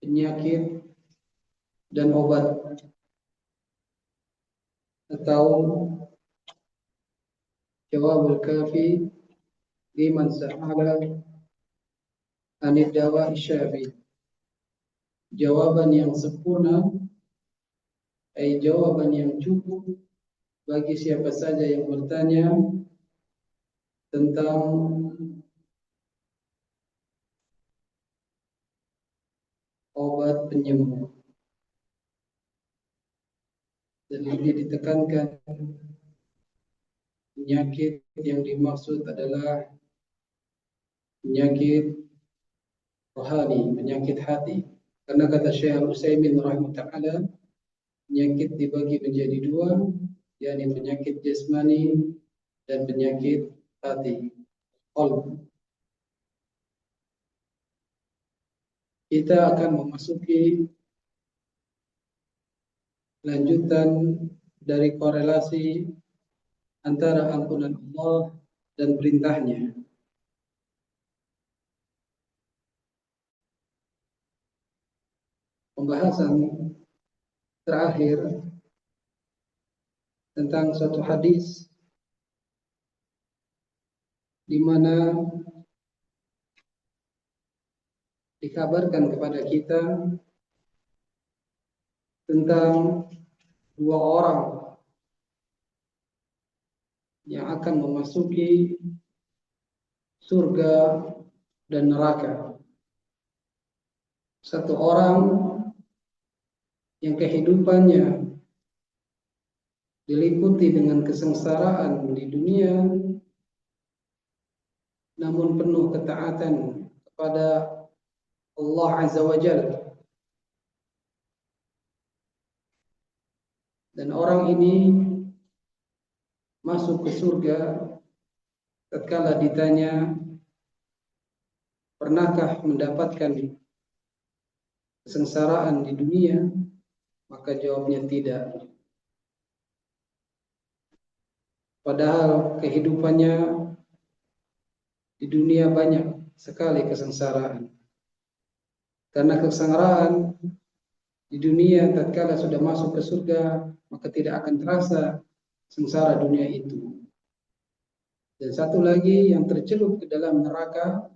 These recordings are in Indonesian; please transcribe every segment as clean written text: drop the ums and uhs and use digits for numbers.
penyakit dan obat, atau jawabul kafi liman sa'ala anid dawa isyafi. Jawaban yang sempurna, jawaban yang cukup bagi siapa saja yang bertanya tentang obat penyembuh. Dan ini ditekankan, penyakit yang dimaksud adalah penyakit rohani, penyakit hati. Karena kata Syekh Al-Utsaimin rahimahullah, penyakit dibagi menjadi dua, yakni penyakit jasmani dan penyakit hati, qalb. Kita akan memasuki lanjutan dari korelasi antara ampunan Allah dan perintahnya. Pembahasan terakhir tentang suatu hadis di mana dikabarkan kepada kita tentang dua orang yang akan memasuki surga dan neraka. Satu orang yang kehidupannya diliputi dengan kesengsaraan di dunia, namun penuh ketaatan kepada Allah Azza wa Jalla. Dan orang ini masuk ke surga tatkala ditanya, pernahkah mendapatkan kesengsaraan di dunia? Maka jawabnya tidak. Padahal kehidupannya di dunia banyak sekali kesengsaraan. Karena kesengsaraan di dunia tatkala sudah masuk ke surga, maka tidak akan terasa sengsara dunia itu. Dan satu lagi yang tercelup ke dalam neraka,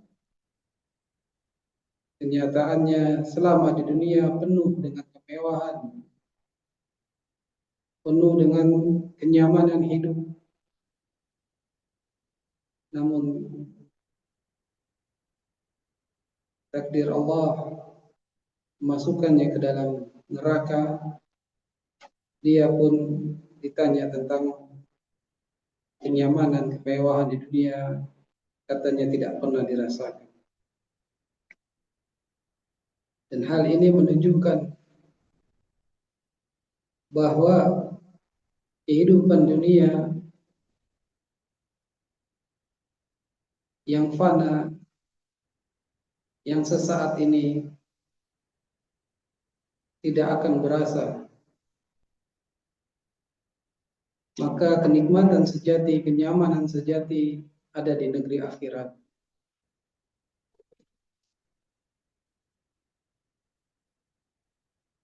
kenyataannya selama di dunia penuh dengan kemewahan, penuh dengan kenyamanan hidup, namun takdir Allah memasukkannya ke dalam neraka. Dia pun ditanya tentang kenyamanan, kemewahan di dunia, katanya tidak pernah dirasakan. Dan hal ini menunjukkan bahwa kehidupan dunia yang fana, yang sesaat ini tidak akan berasa. Maka kenikmatan sejati, kenyamanan sejati ada di negeri akhirat.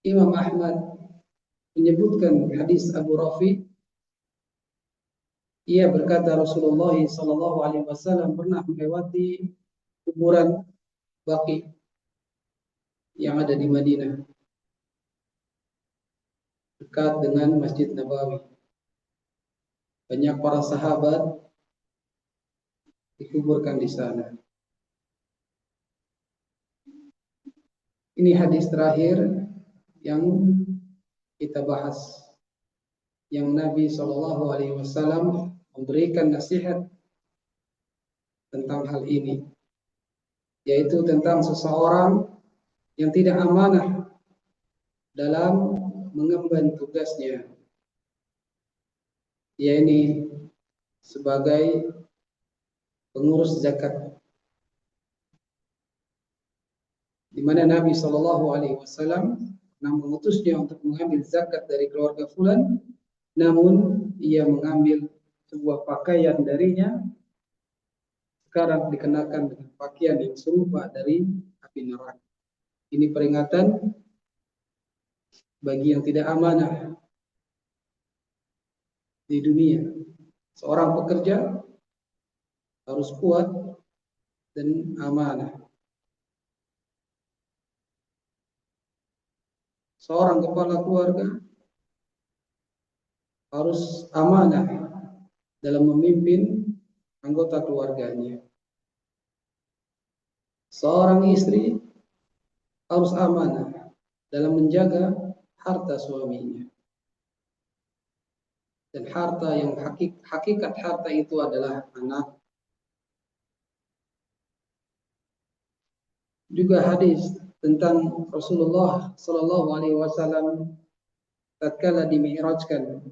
Imam Ahmad menyebutkan hadis Abu Rafi, ia berkata Rasulullah SAW pernah melewati kuburan Baqi yang ada di Madinah, dekat dengan Masjid Nabawi. Banyak para sahabat dikuburkan di sana. Ini hadis terakhir yang kita bahas, yang Nabi SAW memberikan nasihat tentang hal ini, yaitu tentang seseorang yang tidak amanah dalam mengemban tugasnya, yaitu sebagai pengurus zakat, di mana Nabi SAW mengutusnya untuk mengambil zakat dari keluarga fulan, namun ia mengambil sebuah pakaian darinya sekarang dikenakan dengan pakaian yang serupa dari api neraka. Ini peringatan bagi yang tidak amanah di dunia. Seorang pekerja harus kuat dan amanah. Seorang kepala keluarga harus amanah dalam memimpin anggota keluarganya. Seorang istri harus amanah dalam menjaga harta suaminya. Dan harta yang hakikat harta itu adalah anak. Juga hadis tentang Rasulullah Shallallahu Alaihi Wasallam tatkala dimi'rajkan,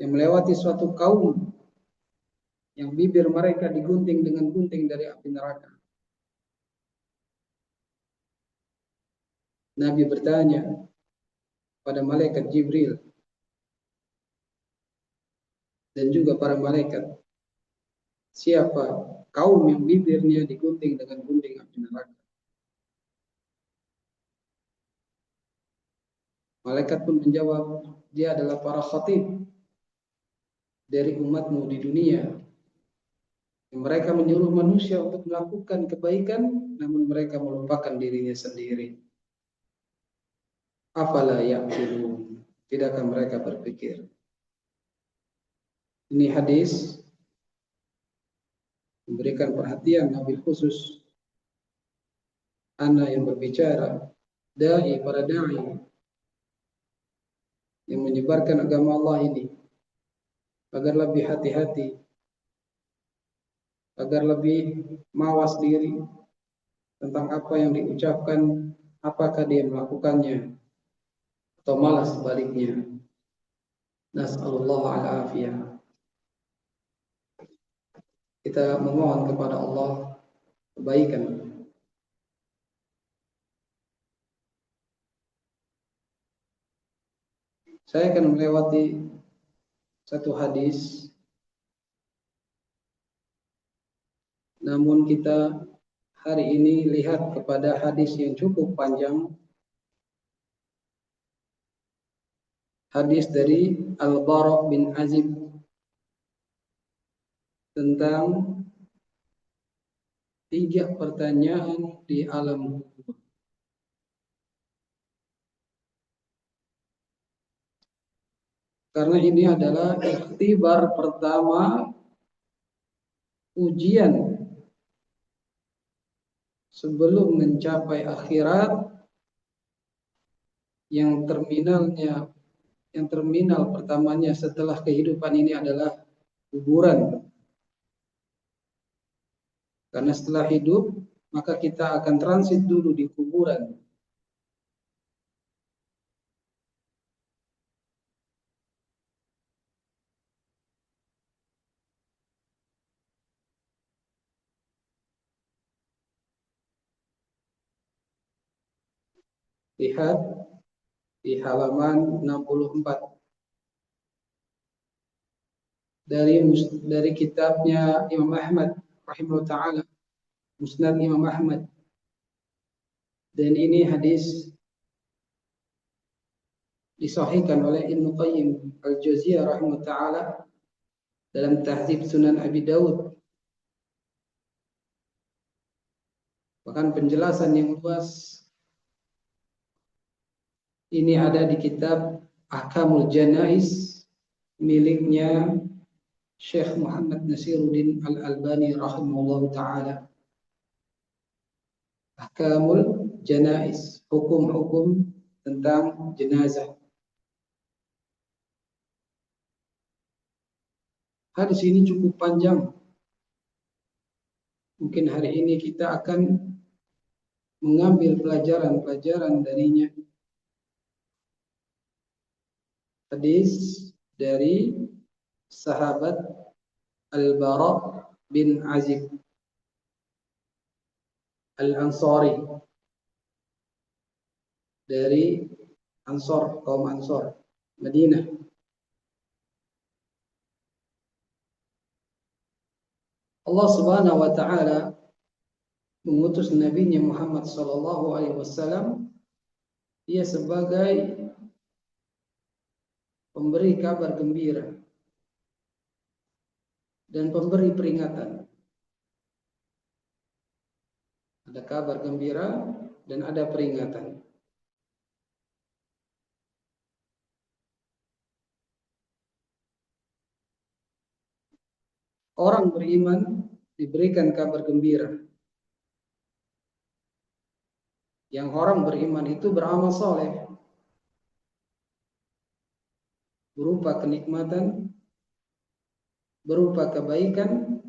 yang melewati suatu kaum yang bibir mereka digunting dengan gunting dari api neraka. Nabi bertanya pada malaikat Jibril dan juga para malaikat, siapa kaum yang bibirnya digunting dengan gunting api neraka? Malaikat pun menjawab, dia adalah para khatib dari umatmu di dunia. Mereka menyuruh manusia untuk melakukan kebaikan, namun mereka melupakan dirinya sendiri. Afala ya'qilun? Tidakkah mereka berpikir? Ini hadis memberikan perhatian wabil khusus anak yang berbicara, para da'i yang menyebarkan agama Allah ini, agar lebih hati-hati, agar lebih mawas diri tentang apa yang diucapkan, apakah dia melakukannya atau malah sebaliknya. Nas'alullah al-afiyah. Kita memohon kepada Allah kebaikan. Saya akan melewati satu hadis, namun kita hari ini lihat kepada hadis yang cukup panjang. Hadis dari Al-Bara' bin Azib tentang 3 pertanyaan di alam kubur. Karena ini adalah ikhtibar pertama, ujian sebelum mencapai akhirat, yang terminal pertamanya setelah kehidupan ini adalah kuburan. Karena setelah hidup, maka kita akan transit dulu di kuburan. Lihat di halaman 64 dari kitabnya Imam Ahmad rahimahullah ta'ala, Musnad Imam Ahmad. Dan ini hadis disahihkan oleh Ibnu Qayyim Al-Jauziyah rahimahullah ta'ala dalam Tahdzib Sunan Abi Daud. Bahkan penjelasan yang luas ini ada di kitab Ahkamul Janaiz miliknya Syekh Muhammad Nasiruddin Al-Albani rahimahullah ta'ala. Ahkamul Janaiz, hukum-hukum tentang jenazah. Hadis ini cukup panjang. Mungkin hari ini kita akan mengambil pelajaran-pelajaran darinya. Hadis dari sahabat Al-Bara' bin Azib Al-Ansari, dari Ansor, kaum Ansor Madinah. Allah Subhanahu wa taala mengutus nabinya Muhammad sallallahu alaihi wasallam dia sebagai pemberi kabar gembira dan pemberi peringatan. Ada kabar gembira dan ada peringatan. Orang beriman diberikan kabar gembira. Yang orang beriman itu beramal soleh, berupa kenikmatan, berupa kebaikan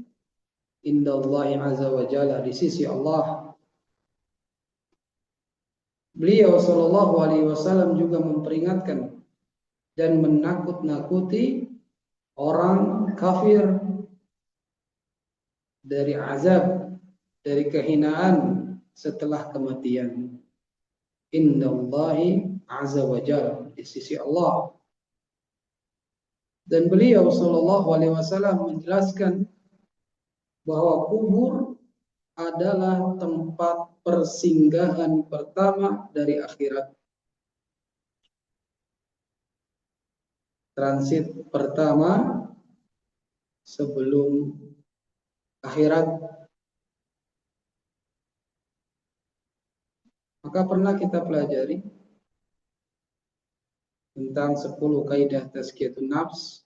indallahi azza wa jalla, di sisi Allah. Beliau sallallahu alaihi wasallam juga memperingatkan dan menakut-nakuti orang kafir dari azab, dari kehinaan setelah kematian. Indallahi azza wa jalla, di sisi Allah. Dan beliau sallallahu alaihi wasallam menjelaskan bahwa kubur adalah tempat persinggahan pertama dari akhirat. Transit pertama sebelum akhirat. Maka pernah kita pelajari tentang 10 kaidah tazkiyatun nafs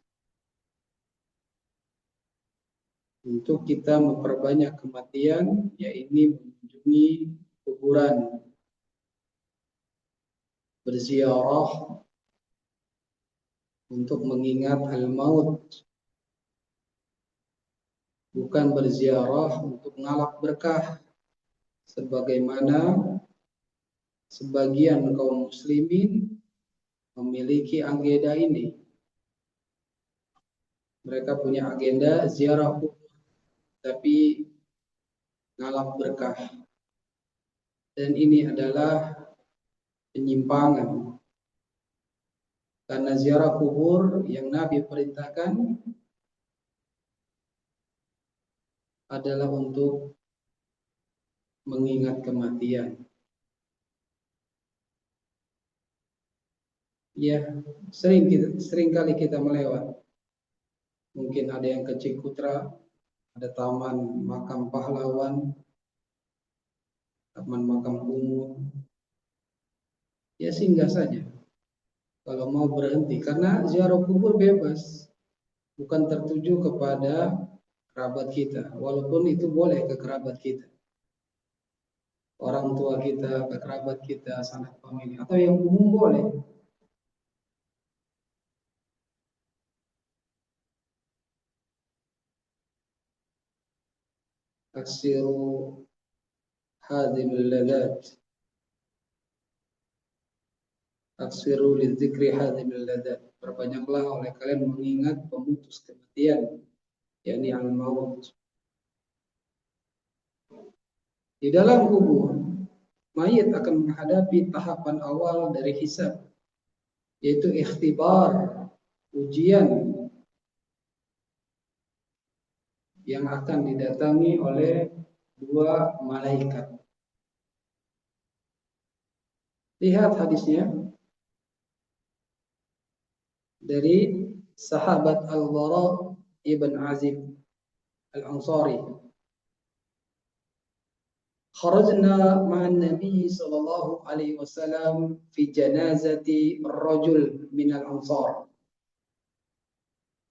untuk kita memperbanyak kematian, yaitu mengunjungi kuburan, berziarah untuk mengingat al-maut, bukan berziarah untuk ngalap berkah sebagaimana sebagian kaum muslimin memiliki agenda ini. Mereka punya agenda ziarah kubur tapi ngalap berkah, dan ini adalah penyimpangan, karena ziarah kubur yang Nabi perintahkan adalah untuk mengingat kematian. Ya, sering kali kita melewat. Mungkin ada yang ke Cikutra, ada taman makam pahlawan, taman makam umum. Ya singgah saja kalau mau berhenti, karena ziarah kubur bebas, bukan tertuju kepada kerabat kita, walaupun itu boleh ke kerabat kita, orang tua kita, ke kerabat kita, sanak famili, atau yang umum boleh. Aksiru hadimul ladat, aksiru lidzikri hadimul ladat, perbanyaklah oleh kalian mengingat pemutus kematian, yakni al-maut. Di dalam kubur, mayit akan menghadapi tahapan awal dari hisab, yaitu ikhtibar, ujian yang akan didatangi oleh 2 malaikat. Lihat hadisnya dari sahabat Al-Bara ibn Azib Al-Ansari. Kharajna ma'an Nabi sallallahu alaihi wasallam fi janazati rajul min al-Ansar.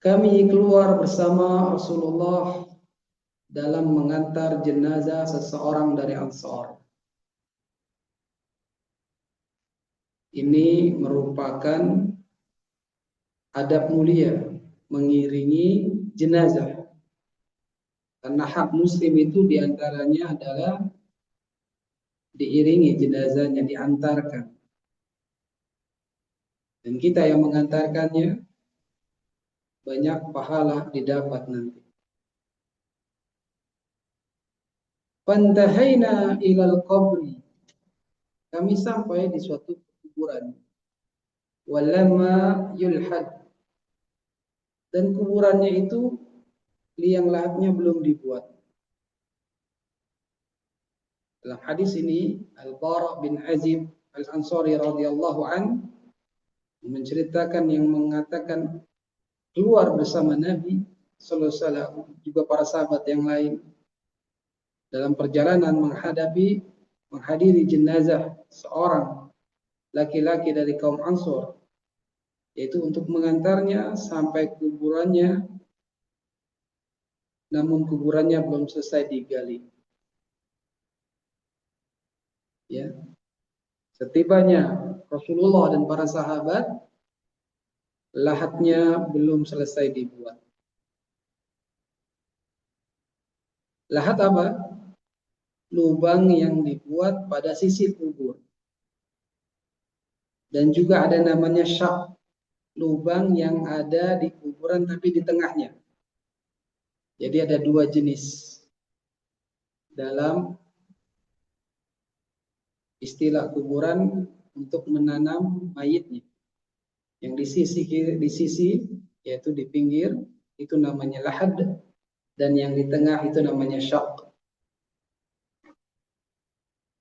Kami keluar bersama Rasulullah dalam mengantar jenazah seseorang dari Ansar. Ini merupakan adab mulia mengiringi jenazah. Karena hak muslim itu diantaranya adalah diiringi jenazahnya, diantarkan. Dan kita yang mengantarkannya banyak pahala didapat nanti. Pantahaina ilal qabri. Kami sampai di suatu kuburan. Walama yulhad. Dan kuburannya itu liang lahatnya belum dibuat. Dalam hadis ini Al-Bara bin Azib Al-Ansari radhiyallahu an menceritakan yang mengatakan keluar bersama Nabi sallallahu alaihi wasallam juga para sahabat yang lain dalam perjalanan menghadiri jenazah seorang laki-laki dari kaum Ansor, yaitu untuk mengantarnya sampai kuburannya, namun kuburannya belum selesai digali. Ya, setibanya Rasulullah dan para sahabat, lahatnya belum selesai dibuat. Lahat apa? Lubang yang dibuat pada sisi kubur. Dan juga ada namanya syak, lubang yang ada di kuburan tapi di tengahnya. Jadi ada dua jenis dalam istilah kuburan untuk menanam mayitnya. Yang di sisi yaitu di pinggir itu namanya lahad, dan yang di tengah itu namanya syak.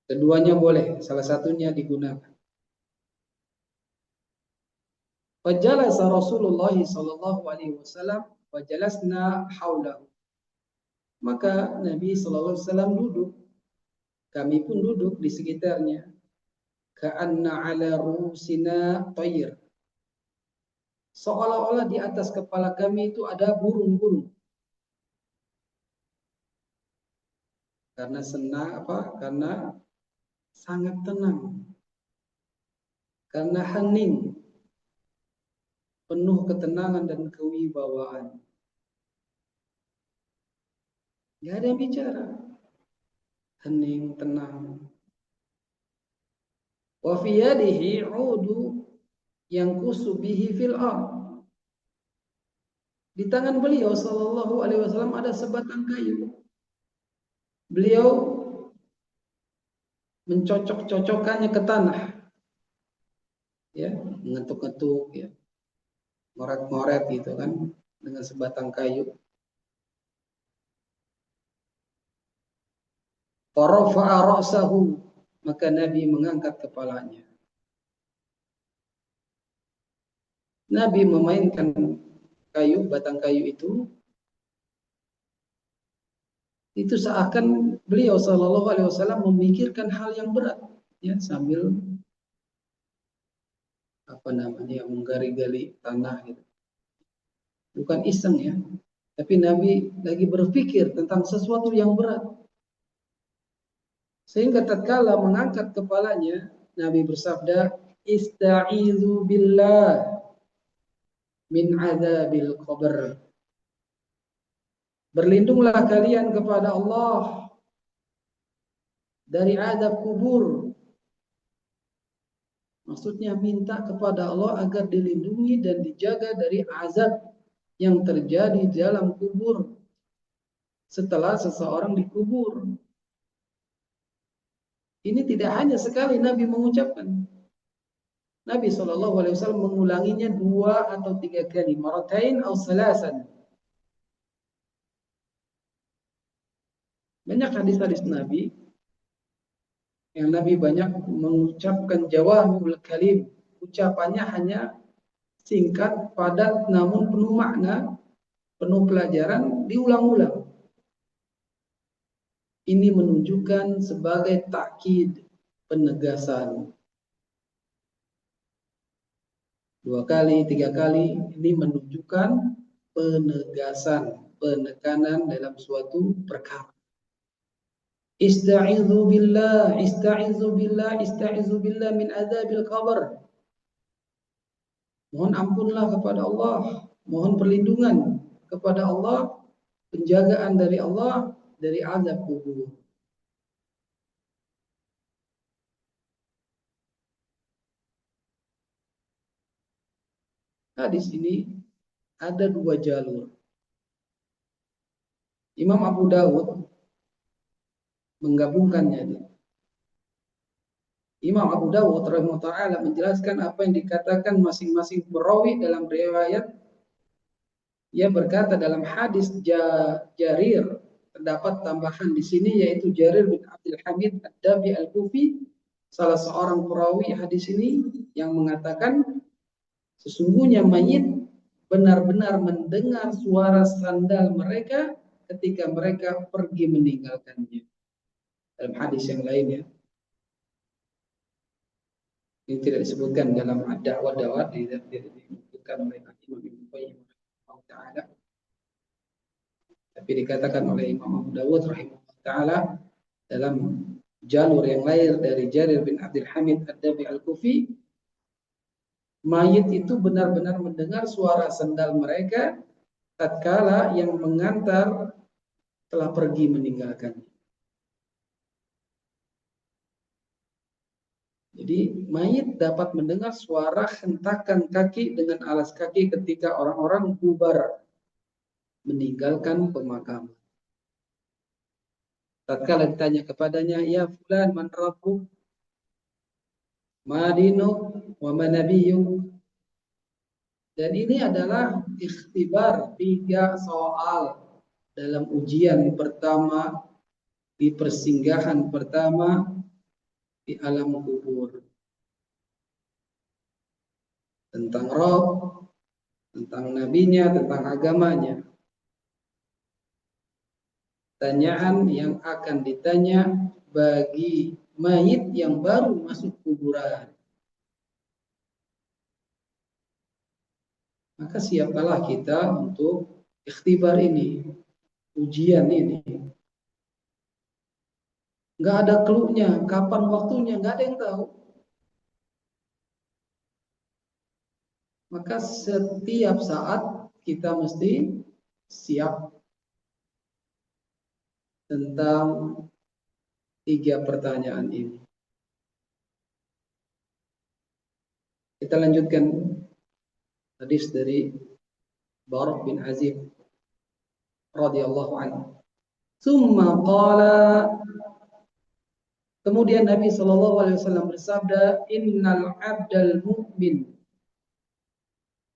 Keduanya boleh, salah satunya digunakan. Fajalasa Rasulullah sallallahu alaihi wasallam wa jalasna haulahu. Maka Nabi sallallahu alaihi wasallam duduk, kami pun duduk di sekitarnya. Ka'anna ala rusina tayr. Seolah-olah di atas kepala kami itu ada burung-burung. Karena senang Karena sangat tenang. Karena hening, penuh ketenangan dan kewibawaan. Gak ada yang bicara. Hening, tenang. Wa fi yadihi 'udu yanqusu bihi fil ard. Di tangan beliau sallallahu alaihi wasallam ada sebatang kayu. Beliau mencocok-cocokkannya ke tanah. Ya, ngetuk-ngetuk ya. Ngoret-ngoret gitu kan dengan sebatang kayu. Farafa'a ra'sahu, maka Nabi mengangkat kepalanya. Nabi memainkan batang kayu itu seakan beliau sallallahu alaihi wasallam memikirkan hal yang berat, ya, sambil menggali-gali tanah gitu. Bukan iseng ya, tapi Nabi lagi berpikir tentang sesuatu yang berat. Sehingga tatkala mengangkat kepalanya, Nabi bersabda, "Ista'izu billah min adzabil qabr." Berlindunglah kalian kepada Allah dari azab kubur. Maksudnya minta kepada Allah agar dilindungi dan dijaga dari azab yang terjadi di dalam kubur setelah seseorang dikubur. Ini tidak hanya sekali Nabi mengucapkan. Nabi SAW mengulanginya 2 atau 3 kali. Maratain atau salasan. Banyak hadis-hadis Nabi yang Nabi banyak mengucapkan jawahirul kalim. Ucapannya hanya singkat, padat, namun penuh makna, penuh pelajaran, diulang-ulang. Ini menunjukkan sebagai takkid, penegasan. 2 kali, 3 kali, ini menunjukkan penegasan, penekanan dalam suatu perkara. Ista'izu billah, ista'izu billah, ista'izu billah min adzabil qabr. Mohon ampunlah kepada Allah, mohon perlindungan kepada Allah, penjagaan dari Allah dari azab kubur. Hadis ini ada 2 jalur. Imam Abu Dawud menggabungkannya. Imam Abu Dawud rahimahullah menjelaskan apa yang dikatakan masing-masing perawi dalam riwayat Ia berkata dalam hadis Jarir, terdapat tambahan di sini yaitu Jarir bin Abdul Hamid Ad-Dabi Al-Kufi, salah seorang perawi hadis ini yang mengatakan sesungguhnya mayit benar-benar mendengar suara sandal mereka ketika mereka pergi meninggalkannya. Dalam hadis yang lain ya. Ini tidak disebutkan dalam dakwah-dakwah disebutkan oleh Imam Ibnu Qayyim taala, tapi dikatakan oleh Imam Abu Dawud rahimahullah taala dalam jalur yang lain dari Jarir bin Abdul Hamid Ad-Dabi Al-Kufi, mayit itu benar-benar mendengar suara sandal mereka tatkala yang mengantar telah pergi meninggalkannya. Jadi mayit dapat mendengar suara hentakan kaki dengan alas kaki ketika orang-orang bubar meninggalkan pemakaman. Tatkala ditanya kepadanya, ya fulan man rabbuk, ma dinuk, wa ma nabiyyuk. Dan ini adalah ikhtibar 3 soal dalam ujian pertama di persinggahan pertama di alam kubur. Tentang roh, tentang nabinya, tentang agamanya. Tanyaan yang akan ditanya bagi mayit yang baru masuk kuburan. Maka siapalah kita untuk ikhtibar ini, ujian ini. Nggak ada clue-nya, kapan waktunya, nggak ada yang tahu. Maka setiap saat kita mesti siap tentang 3 pertanyaan ini. Kita lanjutkan hadis dari Barq bin Azib radhiyallahu anhu. Tsumma qala, kemudian Nabi sallallahu alaihi wasallam bersabda, innal 'abdal mu'min,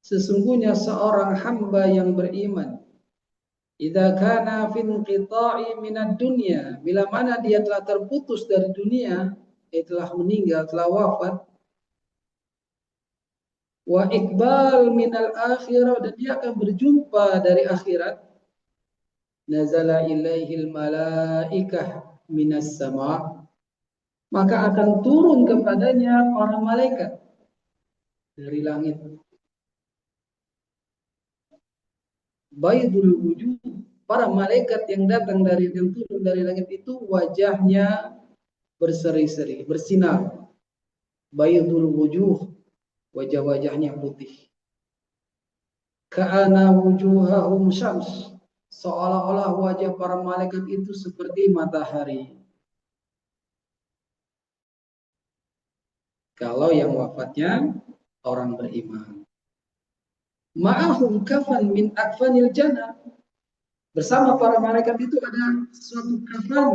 sesungguhnya seorang hamba yang beriman, idza kana fi inqita'i minad dunya, bila mana dia telah terputus dari dunia, dia telah meninggal, telah wafat, wa iqbal minal akhirah, dan dia akan berjumpa dari akhirat, nazala ilaihil malaikah minas sama, maka akan turun kepadanya para malaikat dari langit. Baydul wujuh, para malaikat yang datang yang turun dari langit itu wajahnya berseri-seri, bersinar. Baydul wujuh, wajah-wajahnya putih. Ka'ana wujuhahum syams, seolah-olah wajah para malaikat itu seperti matahari. Kalau yang wafatnya orang beriman. Ma'ahum kafan min akfanil jannah, bersama para malaikat itu ada suatu kafan,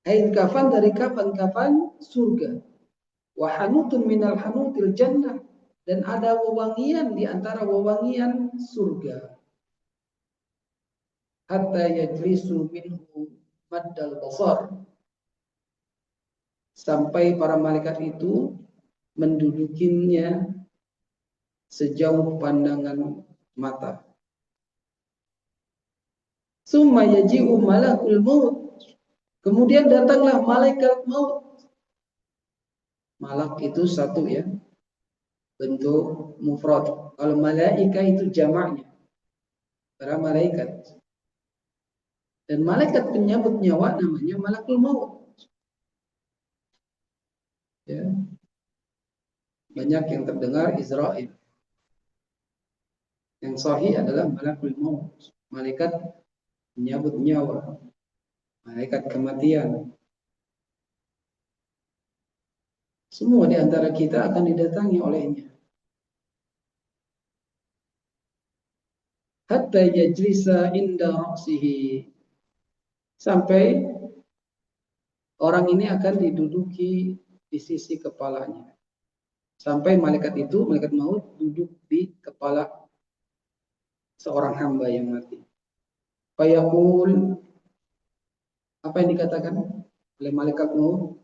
kain kafan dari kafan-kafan surga. Wa hanutun minal hanutil jannah, dan ada wewangian di antara wewangian surga. Hatta yajlisu minhu maddal basar, sampai para malaikat itu mendudukinya sejauh pandangan mata. Summa yaji'u malakul maut, kemudian datanglah malaikat maut. Malak itu satu ya, bentuk mufrad. Kalau malaika itu jamaknya, para malaikat. Dan malaikat penyambut nyawa namanya malakul maut. Ya. Banyak yang terdengar Israel. Yang sahih adalah malakul maut, malaikat menyambut nyawa, malaikat kematian. Semua di antara kita akan didatangi olehnya. Hatta yajlisa inda ra'sihi, sampai orang ini akan diduduki di sisi kepalanya. Sampai malaikat itu, malaikat maut, duduk di kepala seorang hamba yang mati. Fayaqul, apa yang dikatakan oleh malaikat Nuh?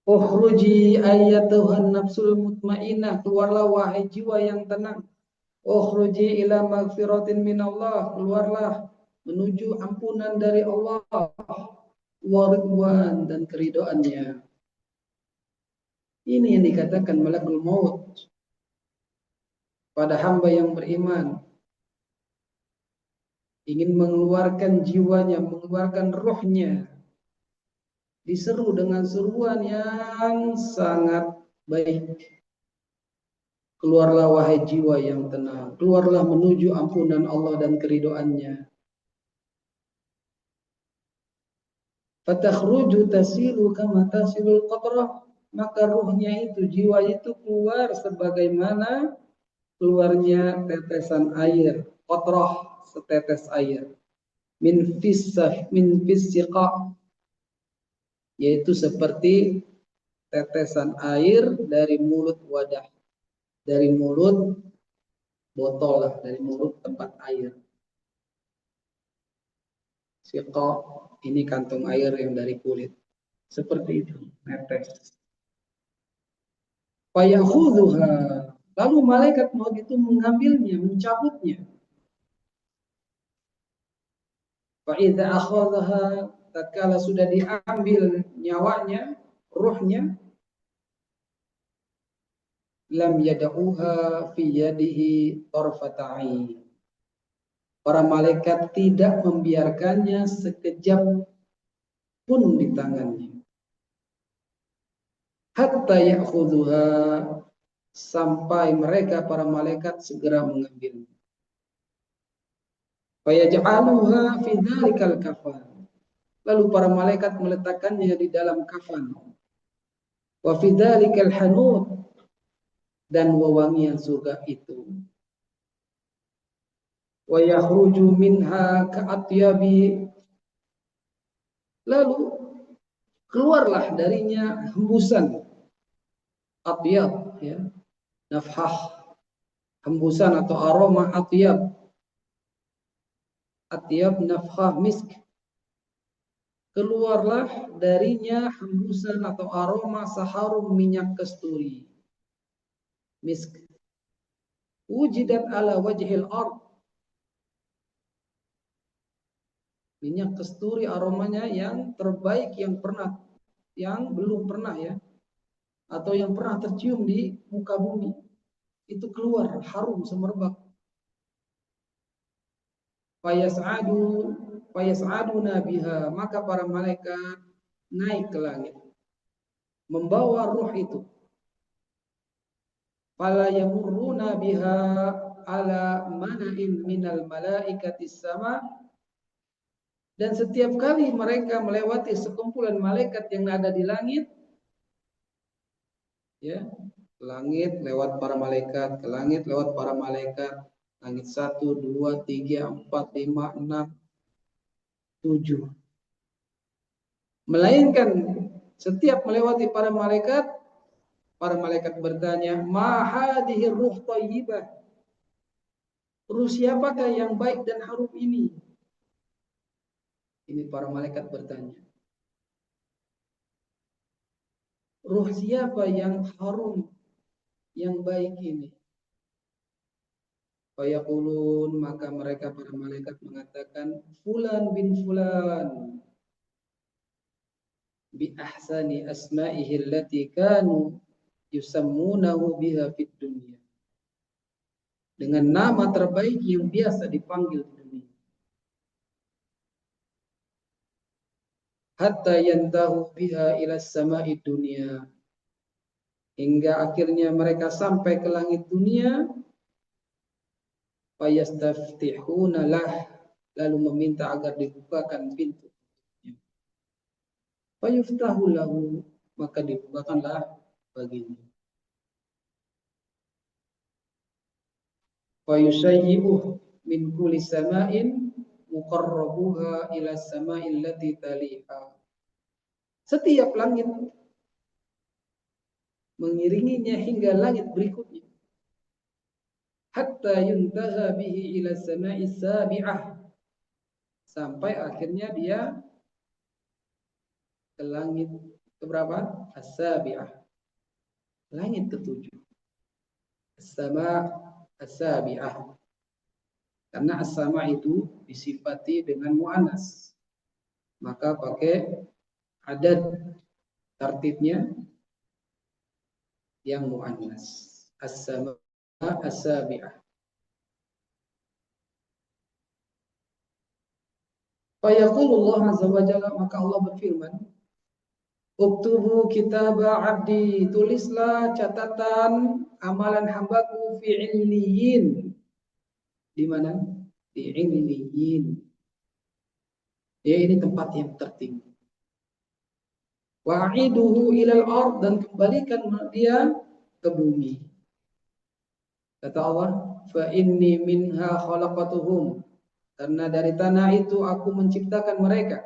Ukhruji ayyatuhan nafsul mutmainnah, keluarlah wahai jiwa yang tenang. Ukhruji ila magfiratin minallah, keluarlah menuju ampunan dari Allah, wa ridwan, dan keridhaannya. Ini yang dikatakan malakul maut pada hamba yang beriman, ingin mengeluarkan jiwanya, mengeluarkan rohnya, diseru dengan seruan yang sangat baik. Keluarlah wahai jiwa yang tenang, keluarlah menuju ampunan Allah dan keridhaannya. Fatakhruju tasilu kama tasilul qatrah, maka ruhnya itu, jiwa itu keluar sebagaimana keluarnya tetesan air, qatrah, setetes air, min fissiqa, yaitu seperti tetesan air dari mulut wadah, dari mulut botol, dari mulut tempat air. Siqa ini kantung air yang dari kulit. Seperti itu, netes. Fayakhudhuha, lalu malaikat maut itu mengambilnya, mencabutnya. Fa idza akhadhaha, tatkala sudah diambil nyawanya, ruhnya, lam yad'uha fi yadihi tarfata ain. Para malaikat tidak membiarkannya sekejap pun di tangannya. Hatta ya'khudhuha, sampai mereka para malaikat segera mengambilnya. Fayaj'aluha fi dzalikal kafan. Lalu para malaikat meletakkannya di dalam kafan. Wa fi dzalikal hanut, dan wewangian surga itu. Wa yakhruju minha ka'atyabi, lalu keluarlah darinya hembusan atyab, ya, nafhah, hembusan atau aroma atyab. Atyab nafhah misk, keluarlah darinya hembusan atau aroma saharum minyak kasturi, misk. Wujidat ala wajhil ard, minyak kasturi aromanya yang terbaik yang belum pernah, ya, atau yang pernah tercium di muka bumi, itu keluar harum semerbak. Fayas'aduna biha, maka para malaikat naik ke langit membawa ruh itu. Fala yamurruna biha ala mana'in minal malaikatis sama, dan setiap kali mereka melewati sekumpulan malaikat yang ada di langit, ya, langit lewat para malaikat, ke langit lewat para malaikat, langit 1, 2, 3, 4, 5, 6, 7. Melainkan setiap melewati para malaikat bertanya, ma hadhihi ruh thayyibah, ruh siapakah yang baik dan harum ini? Ini para malaikat bertanya, ruh siapa yang harum, yang baik ini? Fayaqulun, maka mereka para malaikat mengatakan, fulan bin fulan, bi ahsani asma'ihi allati kanu yusammunahu biha fid dunya, dengan nama terbaik yang biasa dipanggil di dunia. Hatta yantahu biha ila sama'i dunya, hingga akhirnya mereka sampai ke langit dunia. Fayastaftihuna lah, lalu meminta agar dibukakan pintu. Fayuftahu lahu, maka dibukakanlah baginya. Fayusayyibuh min kulli sama'in muqarrabuha ila sama'il lati taliha. Setiap langit mengiringinya hingga langit berikutnya. hatta yuntaha bihi ila sama'i sabi'ah, sampai akhirnya dia ke langit keberapa? As-sabi'ah, langit ketujuh. As-sama' as-sabi'ah, karena as-sama' itu disifati dengan mu'annas, maka pakai adad tertibnya yang mu'annas. As-sama' as-sabi'ah. Fayaqulullah azza wa jalla, maka Allah berfirman, uktubu kitaba abdi, tulislah catatan amalan hambaku fi illiyin. Di mana? Di illiyin. Ya, ini tempat yang tertinggi. Wa'iduhu ilal ard, dan kembalikan dia ke bumi. Kata Allah, fa inni minha khalaqatuhum, karena dari tanah itu aku menciptakan mereka.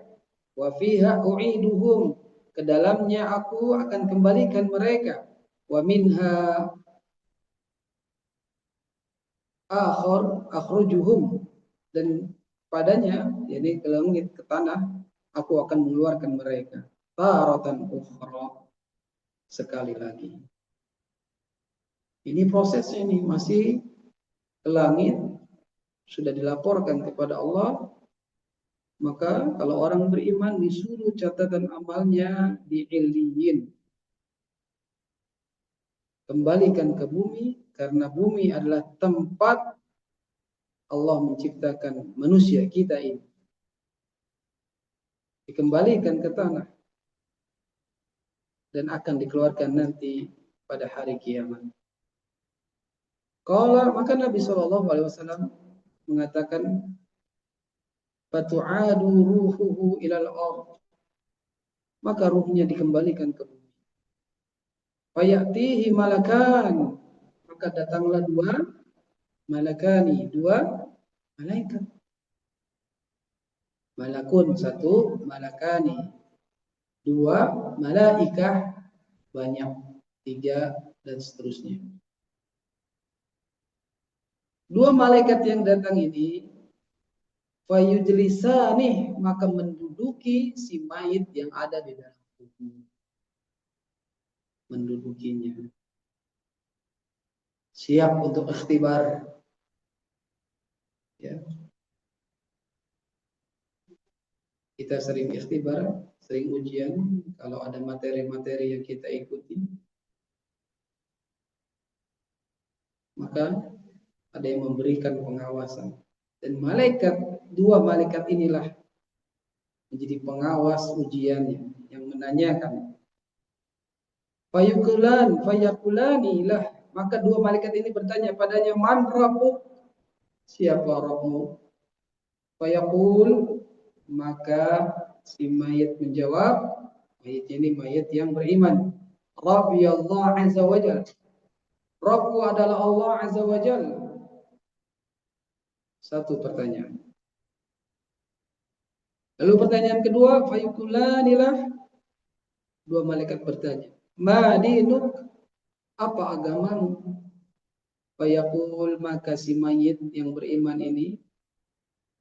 Wa fiha u'iduhum, ke dalamnya aku akan kembalikan mereka. Wa minha akhrujuhum, dan padanya, yakni ke langit, ke tanah, aku akan mengeluarkan mereka. Taratan ukhra, sekali lagi. Ini prosesnya, ini masih ke langit, sudah dilaporkan kepada Allah. Maka kalau orang beriman disuruh catatan amalnya di illiyin, kembalikan ke bumi, karena bumi adalah tempat Allah menciptakan manusia kita ini. Dikembalikan ke tanah dan akan dikeluarkan nanti pada hari kiamat. Qala, maka Nabi SAW mengatakan, fatu'adu ruhuhu ilal ard, maka ruhnya dikembalikan ke bumi. Fayatihi malakan, maka datanglah dua malakani, dua malaikat. Malakun satu, malakani dua, malaikah banyak, tiga, dan seterusnya. Dua malaikat yang datang ini, fayujlisani, maka menduduki si mayit yang ada di dalam tubuh. Mendudukinya. Siap untuk ikhtibar. Ya. Kita sering ikhtibar, sering ujian, kalau ada materi-materi yang kita ikuti, maka ada yang memberikan pengawasan. Dan dua malaikat inilah menjadi pengawas ujiannya, yang menanyakan. Fayakulani lah, maka dua malaikat ini bertanya padanya, man rabbuk, siapa Rabbmu? Fayaqul, maka si mayit menjawab, mayit ini mayit yang beriman, Rabbi Allah azza wa jalla, Rabbku adalah Allah azza wa jalla. Satu pertanyaan. Lalu pertanyaan kedua, fayukulanilah, dua malaikat bertanya, ma dinuk, apa agamamu? Fayaqul, maka si mayit yang beriman ini,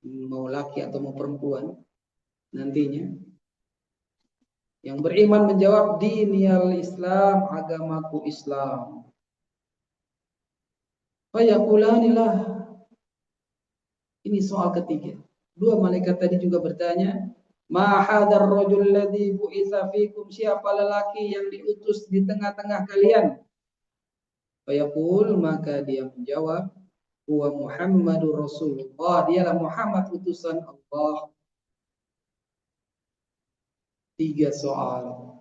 mau laki atau mau perempuan nantinya, yang beriman menjawab, diniyal Islam, agamaku Islam. Fayaqulanilah, ini soal ketiga. Dua malaikat tadi juga bertanya, ma hadzal rajul ladzi bu'itsa fikum, siapa lelaki yang diutus di tengah-tengah kalian? Fayaqul, maka dia menjawab, huwa Muhammadur Rasulullah, dialah Muhammad utusan Allah. Tiga soal.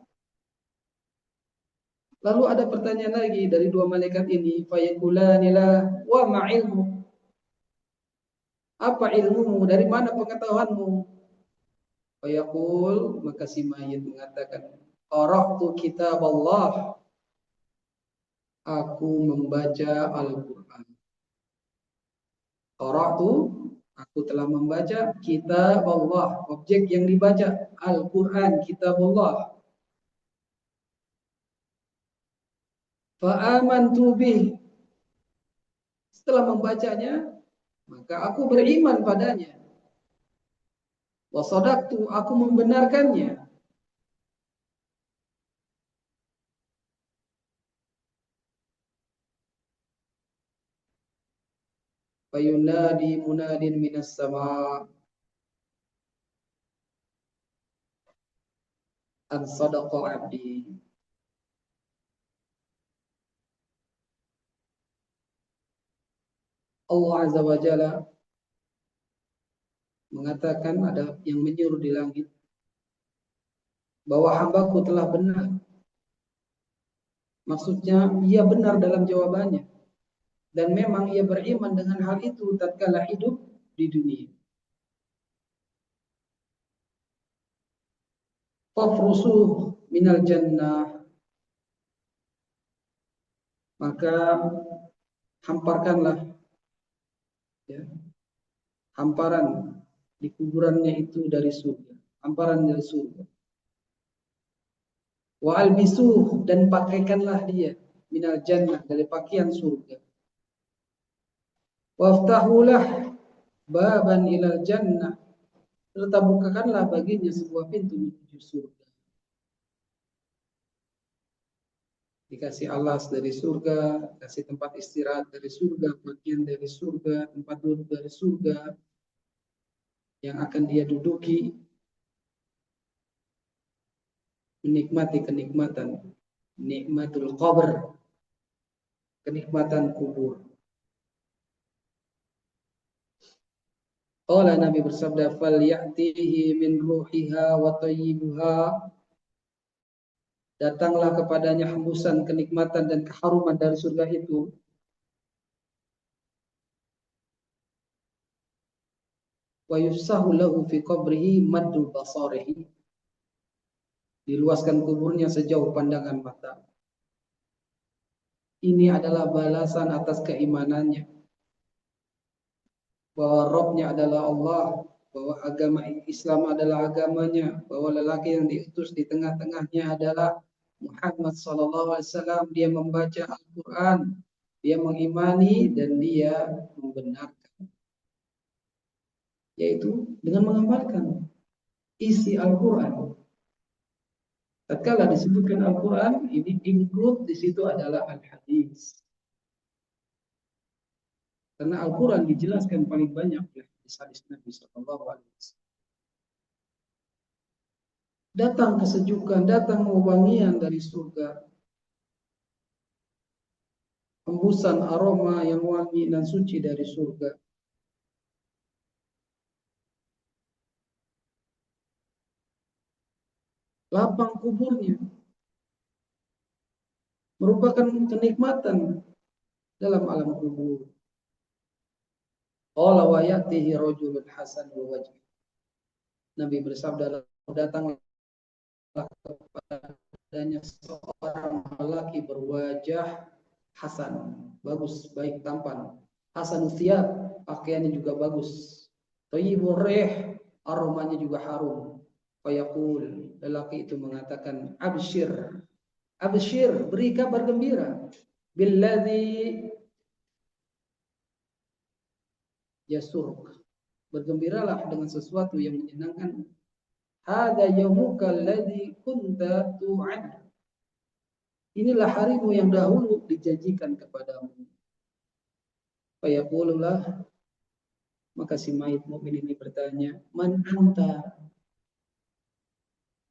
Lalu ada pertanyaan lagi dari dua malaikat ini, fayaqulanilah wa ma ilmu, apa ilmumu, dari mana pengetahuanmu? Fayaqul, maka si mayit mengatakan, qara'tu kitab Allah, aku membaca Al-Quran. Qara'tu, aku telah membaca kitab Allah, objek yang dibaca Al-Quran, kitab Allah. Fa'amantu bih, Setelah membacanya, maka aku beriman padanya. Wa sadaqtu, aku membenarkannya. Fayunadi munadin minas sama an sadaqa abdi. Allah Azza wa Jalla mengatakan, ada yang menyuruh di langit bahwa hambaku telah benar. Maksudnya ia benar dalam jawabannya. Dan memang ia beriman dengan hal itu tatkala hidup di dunia. Fafrusuh minal jannah, maka hamparkanlah, ya, hamparan di kuburannya itu dari surga, hamparan dari surga. Wa albisuh, dan pakaikanlah dia minal jannah, dari pakaian surga. Waftahulah baban ilal jannah, serta bukakanlah baginya sebuah pintu menuju surga. Dikasih alas dari surga, kasih tempat istirahat dari surga, bagian dari surga, tempat duduk dari surga yang akan dia duduki, menikmati kenikmatan, nikmatul qabr, kenikmatan kubur. Qala, Nabi bersabda, fal ya'tihi min ruhiha wa tayyibuha, datanglah kepadanya hembusan kenikmatan dan keharuman dari surga itu. Wa yufsahu lahu fi qabrihi maddu basarihi, diluaskan kuburnya sejauh pandangan mata. Ini adalah balasan atas keimanannya bahwa Rabb-nya adalah Allah, bahwa agama Islam adalah agamanya, bahwa lelaki yang diutus di tengah-tengahnya adalah Muhammad SAW. Dia membaca Al-Quran, dia mengimani, dan dia membenarkan, yaitu dengan mengamalkan isi Al-Quran. Tatkala disebutkan Al-Quran, ini include di situ adalah Al-Hadis. Karena Al-Quran dijelaskan paling banyak oleh hadis Nabi SAW. Datang kesejukan, datang wewangian dari surga, hembusan aroma yang wangi dan suci dari surga. Lapang kuburnya merupakan kenikmatan dalam alam kubur. Qala wa ya'tihi rajulun hasanul wajh. Nabi bersabda, datanglah kepadanya seorang lelaki berwajah hasan, bagus, baik tampan. Hasanul thiyab, pakaiannya juga bagus. Thayyibur rih, aromanya juga harum. Fayaqul, lelaki itu mengatakan, abshir, abshir, beri kabar gembira. Billadzi yasuruk, bergembiralah dengan sesuatu yang menyenangkan. Hada yaumuka alladzi kunta tu'ad, inilah harimu yang dahulu dijanjikan kepadamu. Fayaqulullah, maka si mayit mukmin ini bertanya, man anta?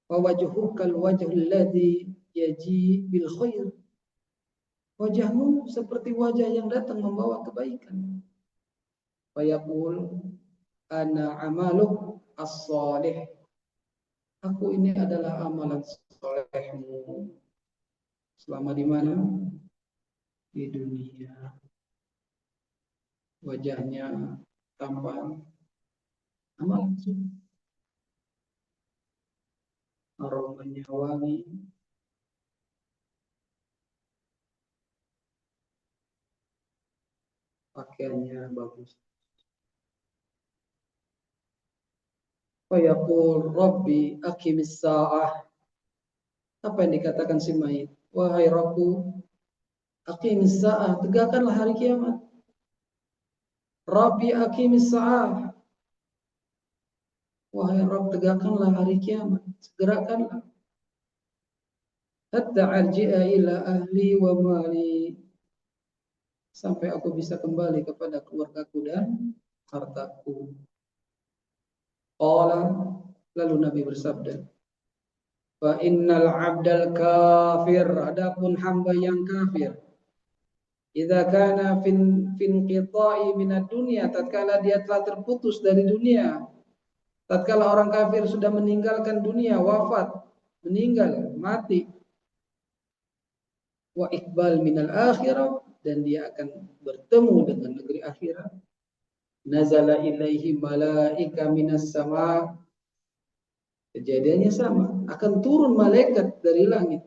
Wa wajhukal wajhul ladzi yaji bil khair, wajahmu seperti wajah yang datang membawa kebaikan. Fayaqul, ana amaluk as-salih, aku ini adalah amalan solehmu. Selama di mana? Di dunia. Wajahnya tampan, amalan soleh, aromanya wangi, pakaiannya bagus. Fayaqul Rabbi aqimis sa'ah, apa yang dikatakan si mayit? Wahai Rabbku, aqimis sa'ah, tegakkanlah hari kiamat. Rabbi aqimis sa'ah. Wahai Rabb, tegakkanlah hari kiamat. Segerakanlah. Hatta arji'a ila ahli wa mali. Sampai aku bisa kembali kepada keluargaku dan hartaku. Qala, lalu Nabi bersabda, fa innal abdal kafir, adapun hamba yang kafir, idza kana fin qita'i minad dunya, tatkala dia telah terputus dari dunia, tatkala orang kafir sudah meninggalkan dunia, wafat, meninggal, mati, wa iqbal minal akhirah, dan dia akan bertemu dengan negeri akhirat. Nazala ilaihi malaika minas sama. Kejadiannya sama, akan turun malaikat dari langit.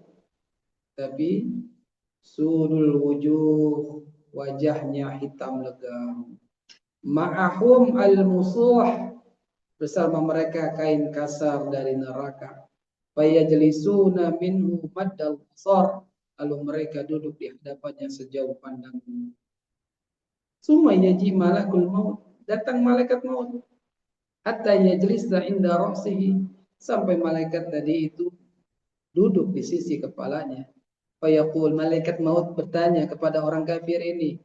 Tapi sudul wujuh, wajahnya hitam legam. Ma'ahum al-musuh, bersama mereka kain kasar dari neraka. Fayajlisuna minhu maddal basar, lalu mereka duduk di hadapannya sejauh pandang. Summa yaji malakul maut, datang malaikat maut. Hatta yajlisna inda ra'sihi, sampai malaikat tadi itu duduk di sisi kepalanya. Fayaqul, malaikat maut bertanya kepada orang kafir ini,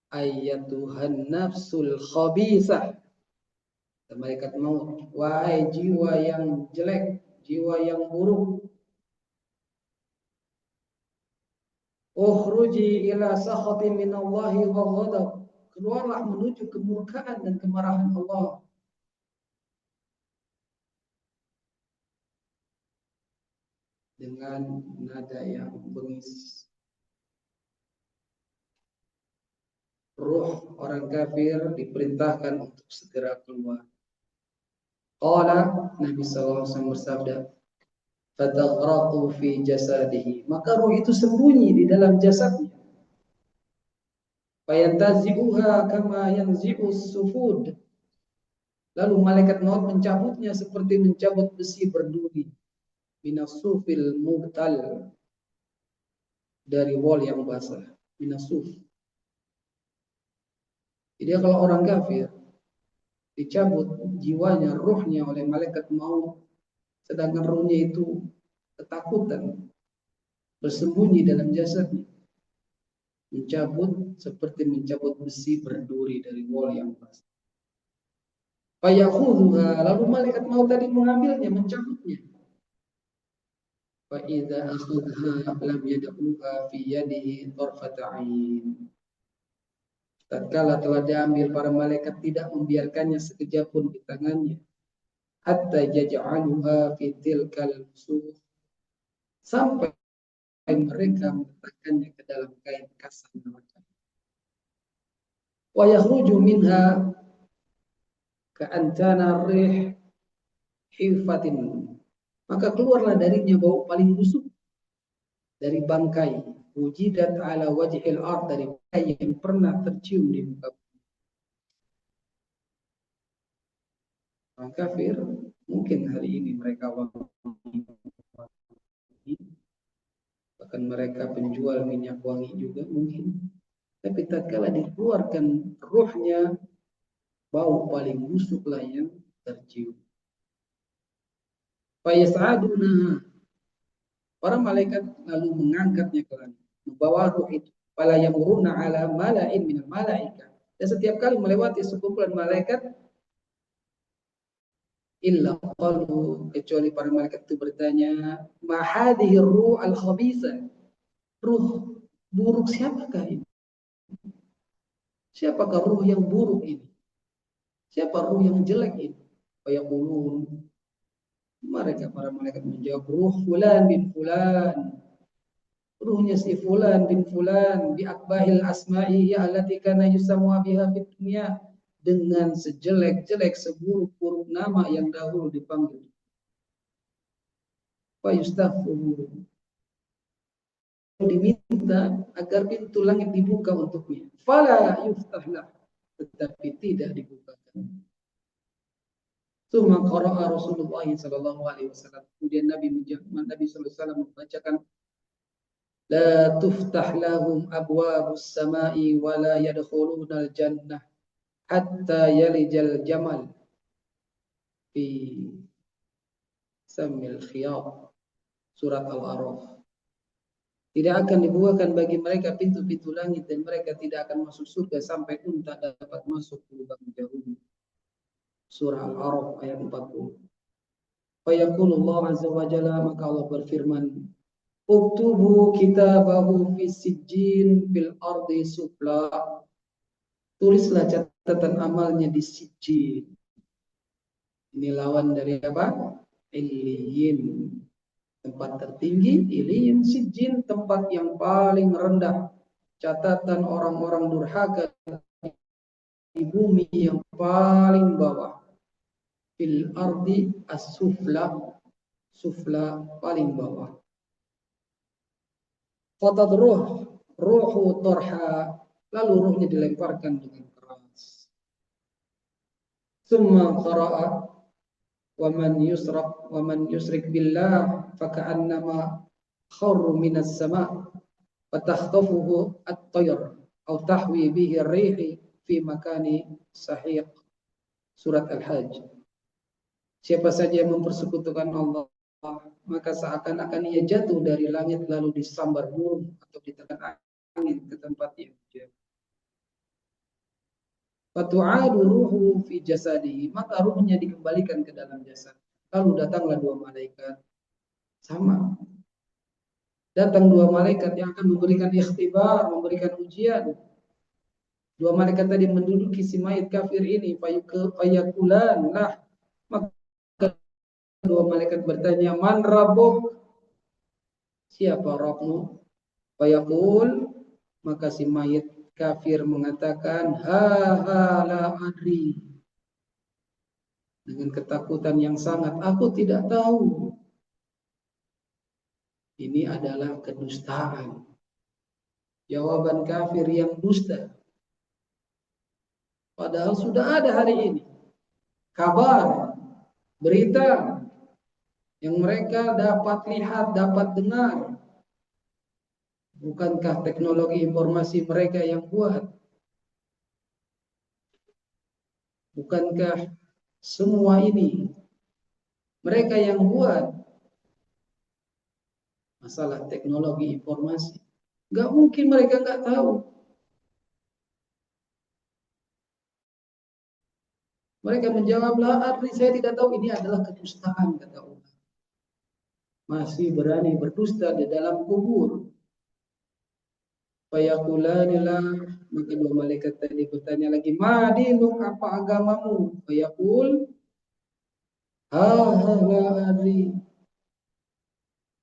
ayyatuhan nafsul khabisah. Malaikat maut, wahai jiwa yang jelek, jiwa yang buruk, ukhruji ila sakhatin minallahi wa ghadab, keluarlah menuju kemurkaan dan kemarahan Allah. Dengan nada yang bengis. Ruh orang kafir diperintahkan untuk segera keluar. Qala, Nabi SAW bersabda, fataghraqu fi jasadihi, maka ruh itu sembunyi di dalam jasadnya. Fayantazi'uha kama yanzi'us sufud, lalu malaikat maut mencabutnya seperti mencabut besi berduri. Minasufil mubtal, dari wol yang basah. Minasuf. Jadi kalau orang kafir dicabut jiwanya, ruhnya oleh malaikat maut, sedangkan ruhnya itu ketakutan, bersembunyi dalam jasadnya, mencabut seperti mencabut besi berduri dari wol yang basah. Fayakhudhuha, lalu malaikat maut tadi mengambilnya, mencabutnya. Fa idza akhadha lam yadkhulha fi yadihi tarfata 'ain. Tatkala telah diambil, para malaikat tidak membiarkannya sekejap pun di tangannya. Hatta yaj'aluha fi tilkal musuh, sampai mereka meletakkannya ke dalam kain kasar neraka. Wa yakhruju minha ka'antana rih hifatin, maka keluarlah darinya bau paling busuk dari bangkai. Wujidat ala wajhil ard, dari bangkai yang pernah tercium di muka bumi. Orang kafir mungkin hari ini mereka wangi, bahkan mereka penjual minyak wangi juga mungkin. Tapi tatkala dikeluarkan ruhnya, bau paling busuklah yang tercium. Fayas'aduna, para malaikat lalu mengangkatnya ke langit, membawa ruh itu. Fala yamuruna ala mala'in minal malaika, dan setiap kali melewati sekumpulan malaikat, illa qalu, kecuali para malaikat itu bertanya, ma hadhihi ruh al khabisa, ruh buruk siapakah ini? Siapakah ruh yang buruk ini? Siapa ruh yang jelek ini? Fayaqulun, mereka para malaikat menjawab, ruh fulan bin fulan, ruhnya si fulan bin fulan, bi akbahil asma'i ya allati kana yusamma biha fid dunya, dengan sejelek-jelek seburuk-buruk nama yang dahulu dipanggil. Fa yustaghfiru, diminta agar pintu langit dibuka untuknya. Fala yuftahlah, tetapi tidak dibukakan. Tsumma qara'a Rasulullah sallallahu alaihi wasallam, kemudian Nabi sallallahu alaihi wasallam membacakan la tuftah lahum abwabus samai wa la yadkhulunal jannah hatta yalijal jamal fi samil khiyat. Surat Al-A'raf. Tidak akan dibukakan bagi mereka pintu-pintu langit dan mereka tidak akan masuk surga sampai unta dapat masuk ke lubang jarum. Surah Al-A'raf ayat 40. Fa yaqulullah azza wa jalla, maka Allah berfirman, uktubu kitabahu fi sijjin fil ardi sufla. Tulislah catatan amalnya di sijjin. Ini lawan dari apa? Illiyin. Tempat tertinggi, iliyin, sijjin, tempat yang paling rendah. Catatan orang-orang durhaka di bumi yang paling bawah. Fil ardi as-sufla, sufla paling bawah. Fatadruh ruhu torha, lalu ruhnya dilemparkan dengan keras. Summa qara'a wa man yusrik billah faka'annama kharru minas sama' fatakhtafuhu at-tayr aw tahwi bihi ar-rih fi makani sahiq. Surat Al-Hajj. Siapa saja yang mempersekutukan Allah, maka seakan-akan ia jatuh dari langit lalu disambar burung atau ditekan angin ke tempat yang jauh. Fatu'adu ruhu fi jasadihi, maka ruhnya dikembalikan ke dalam jasad. Lalu datanglah dua malaikat. Sama. Datang dua malaikat yang akan memberikan ikhtibar, memberikan ujian. Dua malaikat tadi menduduki si mayit kafir ini, fayakulan lah. Maka dua malaikat bertanya, man rabbuk? Siapa Rabbmu? Fayaqul, maka si mayit kafir mengatakan, ha la adri. Dengan ketakutan yang sangat, aku tidak tahu. Ini adalah kedustaan. Jawaban kafir yang dusta. Padahal sudah ada hari ini kabar, berita yang mereka dapat lihat, dapat dengar. Bukankah teknologi informasi mereka yang buat? Bukankah semua ini mereka yang buat? Masalah teknologi informasi, nggak mungkin mereka nggak tahu. Mereka menjawab, la adri, saya tidak tahu. Ini adalah kedustaan, kata Allah. Masih berani berdusta di dalam kubur. Fayaqulanilah, maka dua malaikat tadi bertanya lagi, ma dinuk, apa agamamu? Fayaqul, la adri.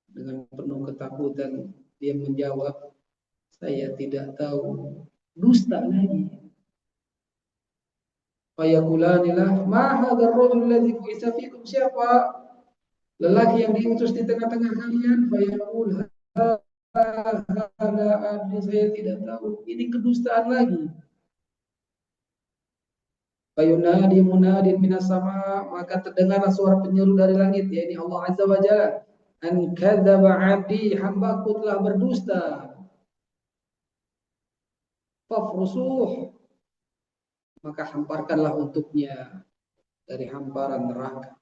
Dengan penuh ketakutan dia menjawab, saya tidak tahu. Dusta lagi. Fayaqulanilah, ma hadzal rajul ladzi bu'itsa fikum, siapa lelaki yang diutus di tengah-tengah kalian? Fayaqul, saya tidak tahu. Ini kedustaan lagi. Fayunadi munadin minas sama, maka terdengarlah suara penyeru dari langit, yakni Allah Azza wa Jalla, an kadzdzaba 'abdi, hambaku telah berdusta. Fafrusuh, maka hamparkanlah untuknya dari hamparan neraka.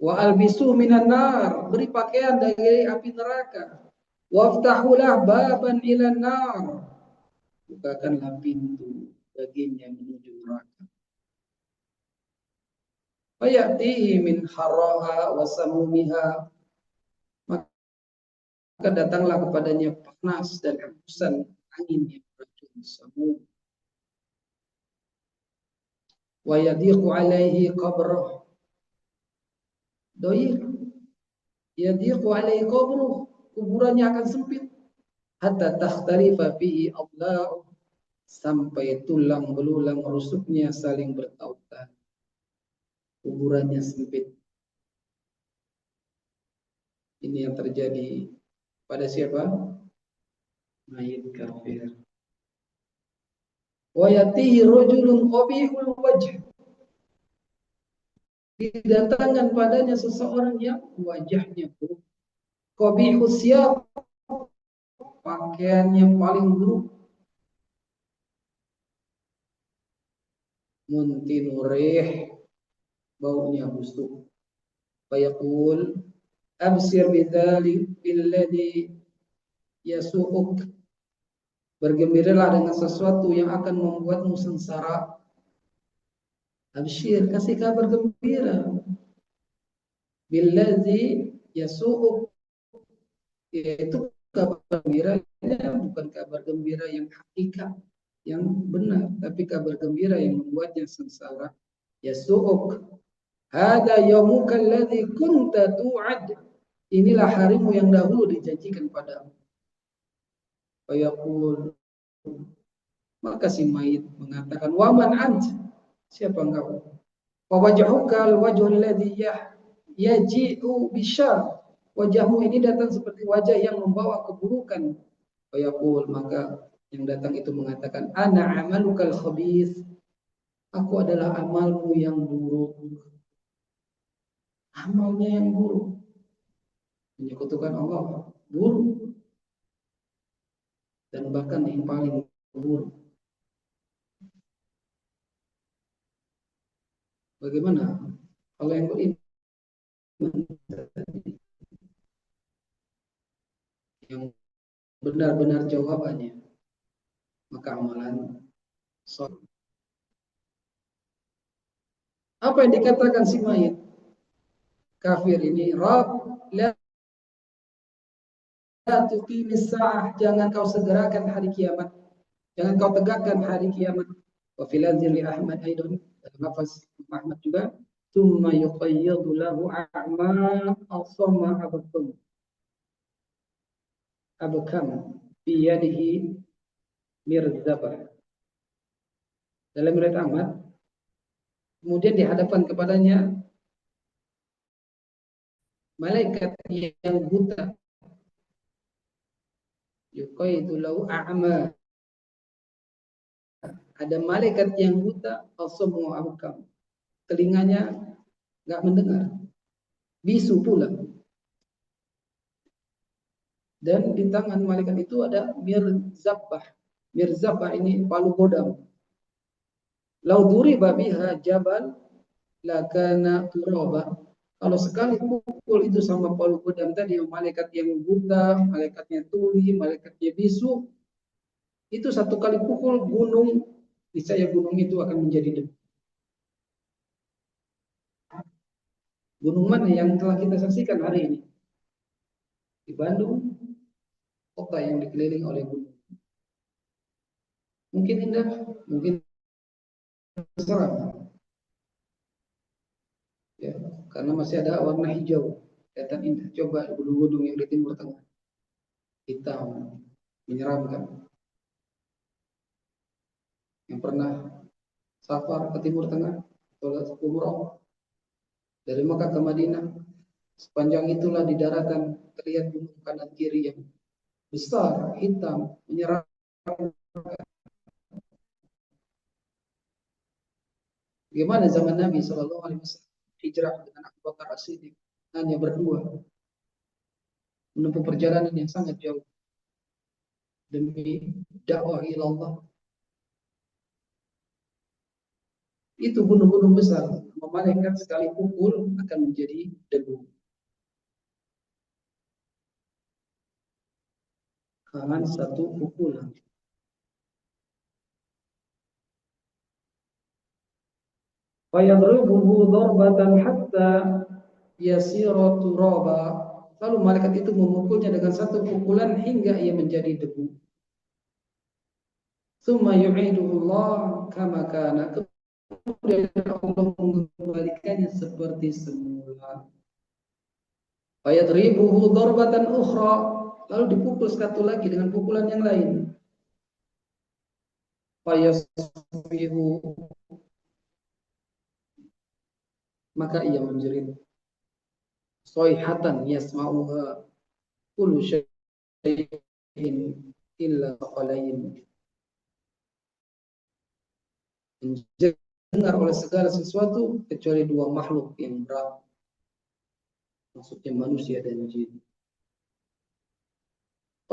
Wa albisu minan nar, beri pakaian dari api neraka. Waftahulah baban ilan nar, bukakanlah pintu baginya menuju neraka. Fayatihi min harraha wa samumiha, maka datanglah kepadanya panas dan hembusan angin yang beracun samum. Wa yadiqu alaihi qabrah, doyik, yadiqu alaihi qabruh, kuburannya akan sempit. Hatta takhtarifa fihi adla'u, sampai tulang belulang rusuknya saling bertautan. Kuburannya sempit. Ini yang terjadi pada siapa? Mayit kafir. Wa yatihi rajulun qabihul wajh, didatangkan padanya seseorang yang wajahnya buruk, Qabihus siyab, pakaiannya paling buruk. Muntinurih, baunya busuk. Fayaqul absir bidzalik billadhi yasu'uk. Bergembiralah dengan sesuatu yang akan membuatmu sengsara. Absyir, kasih kabar gembira. Billadhi yasu'uk, yaitu kabar gembiranya bukan kabar gembira yang hakikat, yang benar, tapi kabar gembira yang membuatnya sengsara. Yasu'uk, hada yaumuka alladhi kunta tu'ad. Inilah harimu yang dahulu dijanjikan padamu. Fayaqul, maka si mayit mengatakan, waman ant, siapa engkau? Wa wajhuka al-wajhul ladzi yaji'u bisyarr. Wajahmu ini datang seperti wajah yang membawa keburukan. Fayaqul, maka yang datang itu mengatakan, ana amalukal khabith. Aku adalah amalmu yang buruk. Amalnya yang buruk. Menyekutukan Allah, buruk. Dan bahkan yang paling buruk. Bagaimana kalau yang beriman, yang benar-benar jawabannya, maka amalan soleh. Apa yang dikatakan si mayit kafir ini? Rabb, la tuqimis sa'ah, jangan kau segerakan hari kiamat, jangan kau tegakkan hari kiamat. Wa fil li Ahmad aidan, dalam lafaz Ahmad juga, tsumma yuqayyadu lahu a'ma asma abkam bi yadihi mirzabah. Dalam riwayat Ahmad, kemudian dihadapkan kepadanya malaikat yang buta, yuqayyidu lahu a'ma, ada malaikat yang buta, asma abkam, telinganya nggak mendengar, bisu pula. Dan di tangan malaikat itu ada mirzabah. Mirzabah ini palu godam. Lau duriba biha jabal lakana turaba. Kalau sekali pukul itu sama palu godam tadi, malaikat yang buta, malaikatnya tuli, malaikatnya bisu, itu satu kali pukul gunung, niscaya gunung itu akan menjadi debu. Gunung mana yang telah kita saksikan hari ini? Di Bandung, kota yang dikelilingi oleh gunung. Mungkin indah, mungkin seram, ya, karena masih ada warna hijau, kelihatan indah. Coba gunung-gunung yang di Timur Tengah, hitam, menyeramkan. Yang pernah safar ke Timur Tengah, atau umroh dari Mekah ke Madinah, sepanjang itulah di daratan terlihat gunung kanan kiri yang besar, hitam, menyeramkan. Bagaimana zaman Nabi Shallallahu Alaihi Wasallam hijrah dengan Abu Bakar As-Siddiq, hanya berdua, menempuh perjalanan yang sangat jauh demi dakwah ilallah. Itu gunung-gunung besar, malaikat sekali pukul akan menjadi debu. Kanan satu pukulan. Fayadribuhu darbatan hatta yasira turaba. Lalu malaikat itu memukulnya dengan satu pukulan hingga ia menjadi debu. Tsumma yu'iduhu Allah kama kana. Kemudian Allah mengembalikannya seperti semula. Fayadribuhu darbatan ukhra. Lalu dipukul satu lagi dengan pukulan yang lain. Fayasbihu, maka ia menjerit. Soihatan yasma'uha kullu syai'in illa qalain. Dengar oleh segala sesuatu kecuali dua makhluk yang berat, maksudnya manusia dan jin.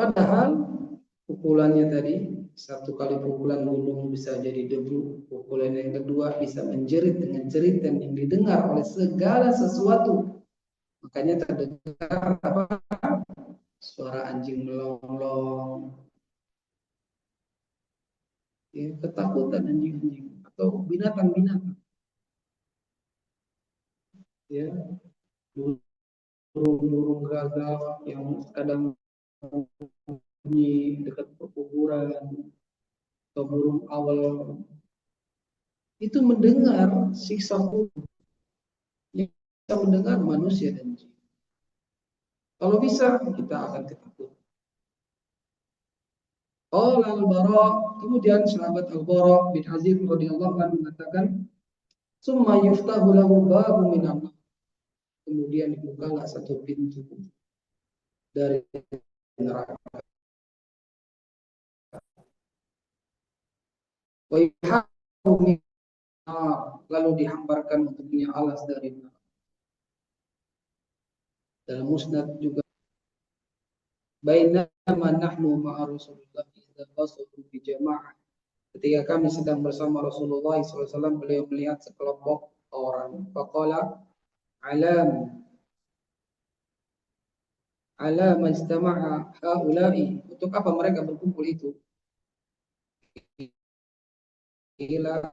Padahal pukulannya tadi, satu kali pukulan gunung bisa jadi debu, pukulan yang kedua bisa menjerit dengan jeritan yang didengar oleh segala sesuatu. Makanya terdengar apa? Suara anjing melolong, ya, ketakutan anjing-anjing atau binatang-binatang, ya, burung-burung gagak yang kadang bunyi dekat perkuburan atau burung awal itu mendengar siksa kubur, yang bisa mendengar manusia dan jin. Kalau bisa kita akan ketakutan. Oh al-Bara, kemudian sahabat Al-Bara bin Azib radhiyallahu anhu mengatakan, "Summa yuftahu lahu babu min Allah." Kemudian dibukalah satu pintu dari neraka. Wa yuhaqqu min nar, lalu dihamparkan untuknya alas dari neraka. Dalam musnad juga, bainama nahnu ma'a Rasulullah idza basaru bi jama'ah. Ketika kami sedang bersama Rasulullah SAW, beliau melihat sekelompok orang. Faqala alam alam istama'a haula'i. Untuk apa mereka berkumpul itu? Ila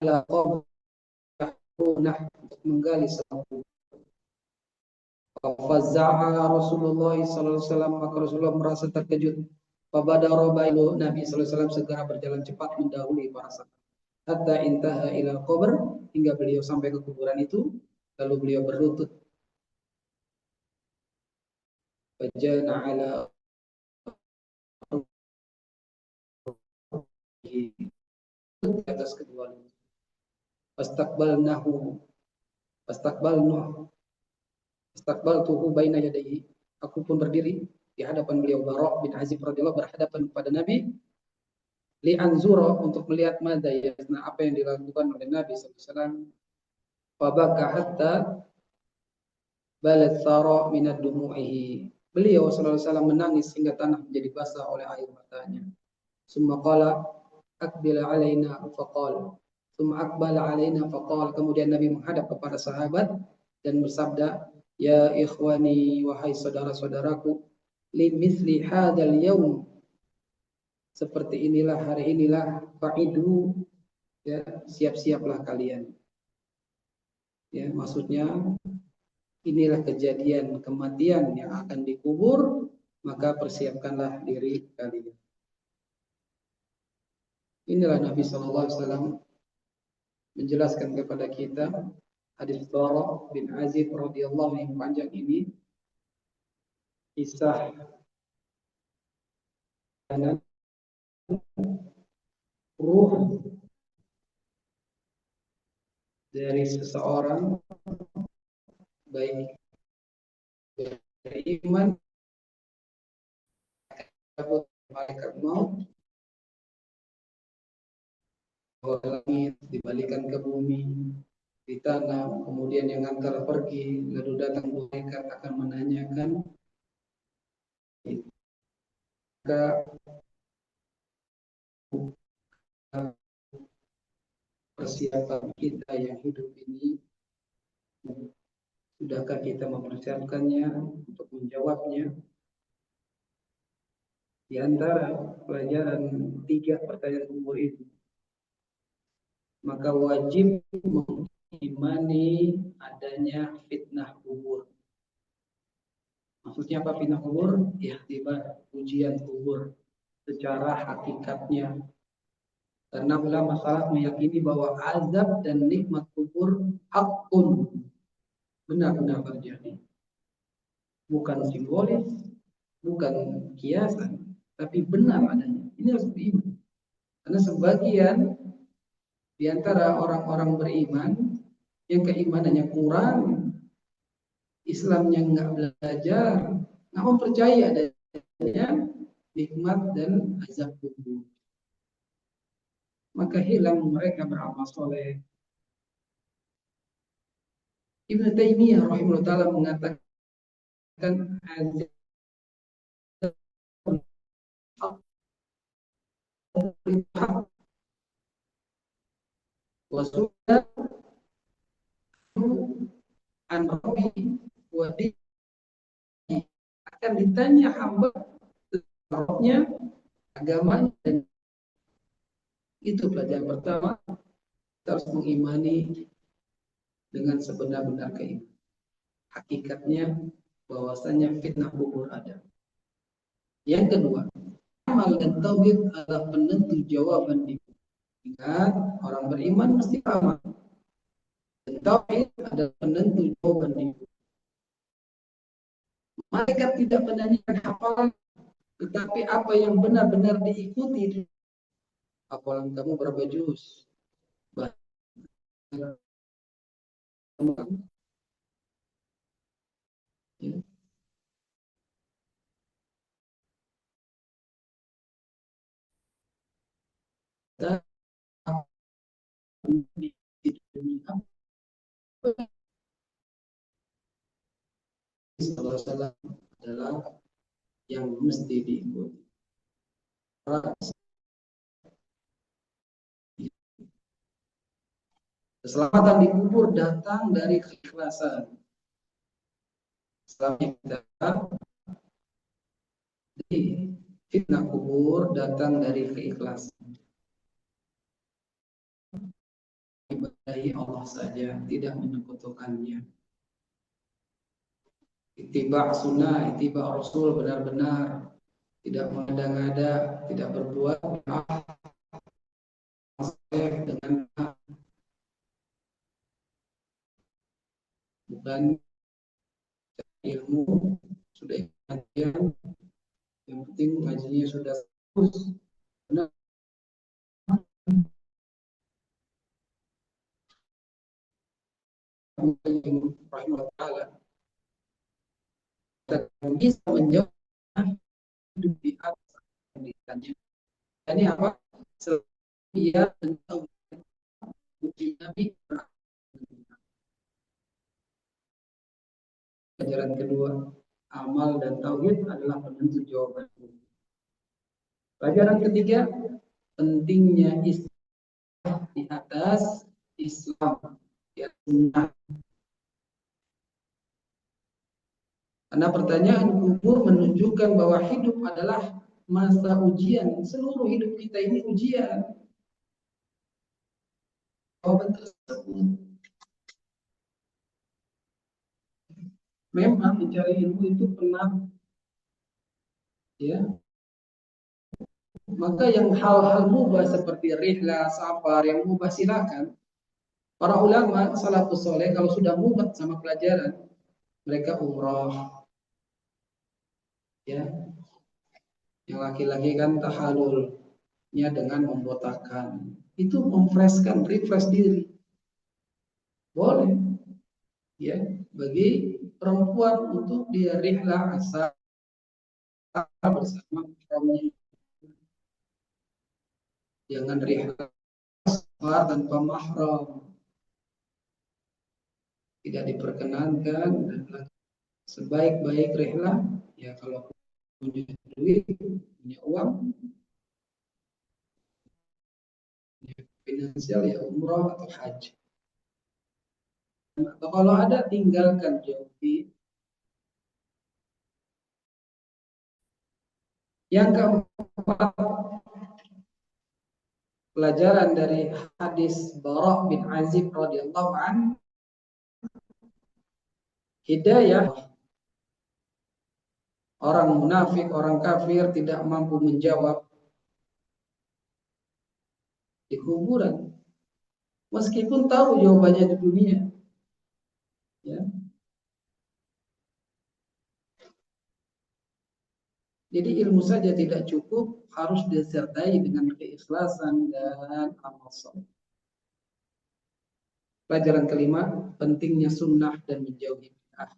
ala qabrunah, untuk menggali sesuatu. Faza'a Rasulullah SAW, maka Rasulullah merasa terkejut. Fabadara bailu, Nabi SAW segera berjalan cepat mendahului para sahabat. Hatta intaha ila qabr, hingga beliau sampai ke kuburan itu, lalu beliau berlutut. Fajana ala di atas kedua lutut. Fastaqbalnahu fastaqbalnahu fastaqbaltuhu baina yadayhi. Aku pun berdiri di hadapan beliau. Bara' bin Azib radhiyallahu berhadapan kepada Nabi, li anzura, untuk melihat mada yasna, apa yang dilakukan oleh Nabi sallallahu alaihi wasallam. Fabaka hatta balat thara minad dumu'ihi. Beliau sallallahu alaihi wasallam menangis hingga tanah menjadi basah oleh air matanya. Summa qala aqbil alaina faqala. Summa aqbala alaina faqala. Kemudian Nabi menghadap kepada sahabat dan bersabda, ya ikhwani, wahai saudara-saudaraku, li mithli hadzal yaum, seperti inilah, hari inilah, fa'idu, ya, siap-siaplah kalian. Ya, maksudnya inilah kejadian kematian yang akan dikubur, maka persiapkanlah diri kalian. Inilah Nabi SAW menjelaskan kepada kita hadis Bara' bin Azib radhiyallahu anhu yang panjang ini, kisah ruh dari seseorang, baik beriman ataupun malaikat maut, langit dibalikan ke bumi, ditanam, kemudian yang antar pergi, lalu datang malaikat akan menanyakan, maka persiapan kita yang hidup ini, sudahkah kita mempersiapkannya untuk menjawabnya? Di antara pelajaran 3 pertanyaan kubur itu, maka wajib mengimani adanya fitnah kubur. Maksudnya apa fitnah kubur? Ikhtibar, ujian kubur secara hakikatnya. Karena ulama salaf meyakini bahwa azab dan nikmat kubur hakun, benar-benar terjadi. Bukan simbolis, bukan kiasan, tapi benar adanya. Ini harus beriman. Karena sebagian di antara orang-orang beriman yang keimanannya kurang, Islamnya nggak belajar, nggak mempercayai adanya nikmat dan azab kubur, maka hilang mereka beramal soleh. Ibnu Taimiyah rahimahullah ta'ala mengatakan, kan azab wasudah an rabbi wadi akan ditanya hamba rohnya, agamanya, dan itu pelajaran pertama. Kita harus mengimani dengan sebenar-benar keimanan. Hakikatnya bahwasanya fitnah kubur ada. Yang kedua, amal dan tauhid adalah penentu jawaban di. Ingat, orang beriman mesti amal. Dan tauhid adalah penentu jawaban di. Malaikat tidak menanyakan hafalan, tetapi apa yang benar-benar diikuti. Hafalan kamu berapa juz? Ya. Dan di dunia salah adalah yang mesti diikuti. Keselamatan di kubur datang dari keikhlasan. Selama kita di fitnah kubur datang dari keikhlasan. Ibadahi Allah saja, tidak menyekutukannya. Ittiba sunnah, ittiba Rasul benar-benar, tidak mengada-ngada, tidak berbuat dengan bukan ilmu, sudah kajian, yang penting ngajinya sudah bagus. Benar. Rahimahullah ta'ala dan bisa menjawab hidup di atas pendidikannya. Ini apa? Ia tentang bukti Nabi. Pelajaran kedua, amal dan tauhid adalah penentu jawaban. Pelajaran ketiga, pentingnya Islam di atas Islam. Ya, karena pertanyaan kubur menunjukkan bahwa hidup adalah masa ujian. Seluruh hidup kita ini ujian. Jawaban tersebut memang mencari ilmu itu pernah, ya. Maka yang hal-hal mubah seperti rihlah, safar, yang mubah silakan. Para ulama salafus soleh kalau sudah mumet sama pelajaran, mereka umroh, ya. Yang laki-laki kan tahalulnya dengan membotakan. Itu memfreshkan, refresh diri. Boleh, ya. Bagi perempuan untuk dia rihlah asal bersama suaminya. Jangan rihlah tanpa mahram. Tidak diperkenankan. Sebaik-baik rihlah, ya kalau punya duit, punya uang, punya finansial, ya umroh atau haji. Atau kalau ada, tinggalkan jauhi. Yang keempat, pelajaran dari hadis Bara' bin Azib radhiyallahu anhu, hidayah orang munafik, orang kafir tidak mampu menjawab di kuburan, meskipun tahu jawabannya di dunia. Ya. Jadi ilmu saja tidak cukup, harus disertai dengan keikhlasan dan amal saleh. Pelajaran kelima, pentingnya sunnah dan menjauhi bid'ah.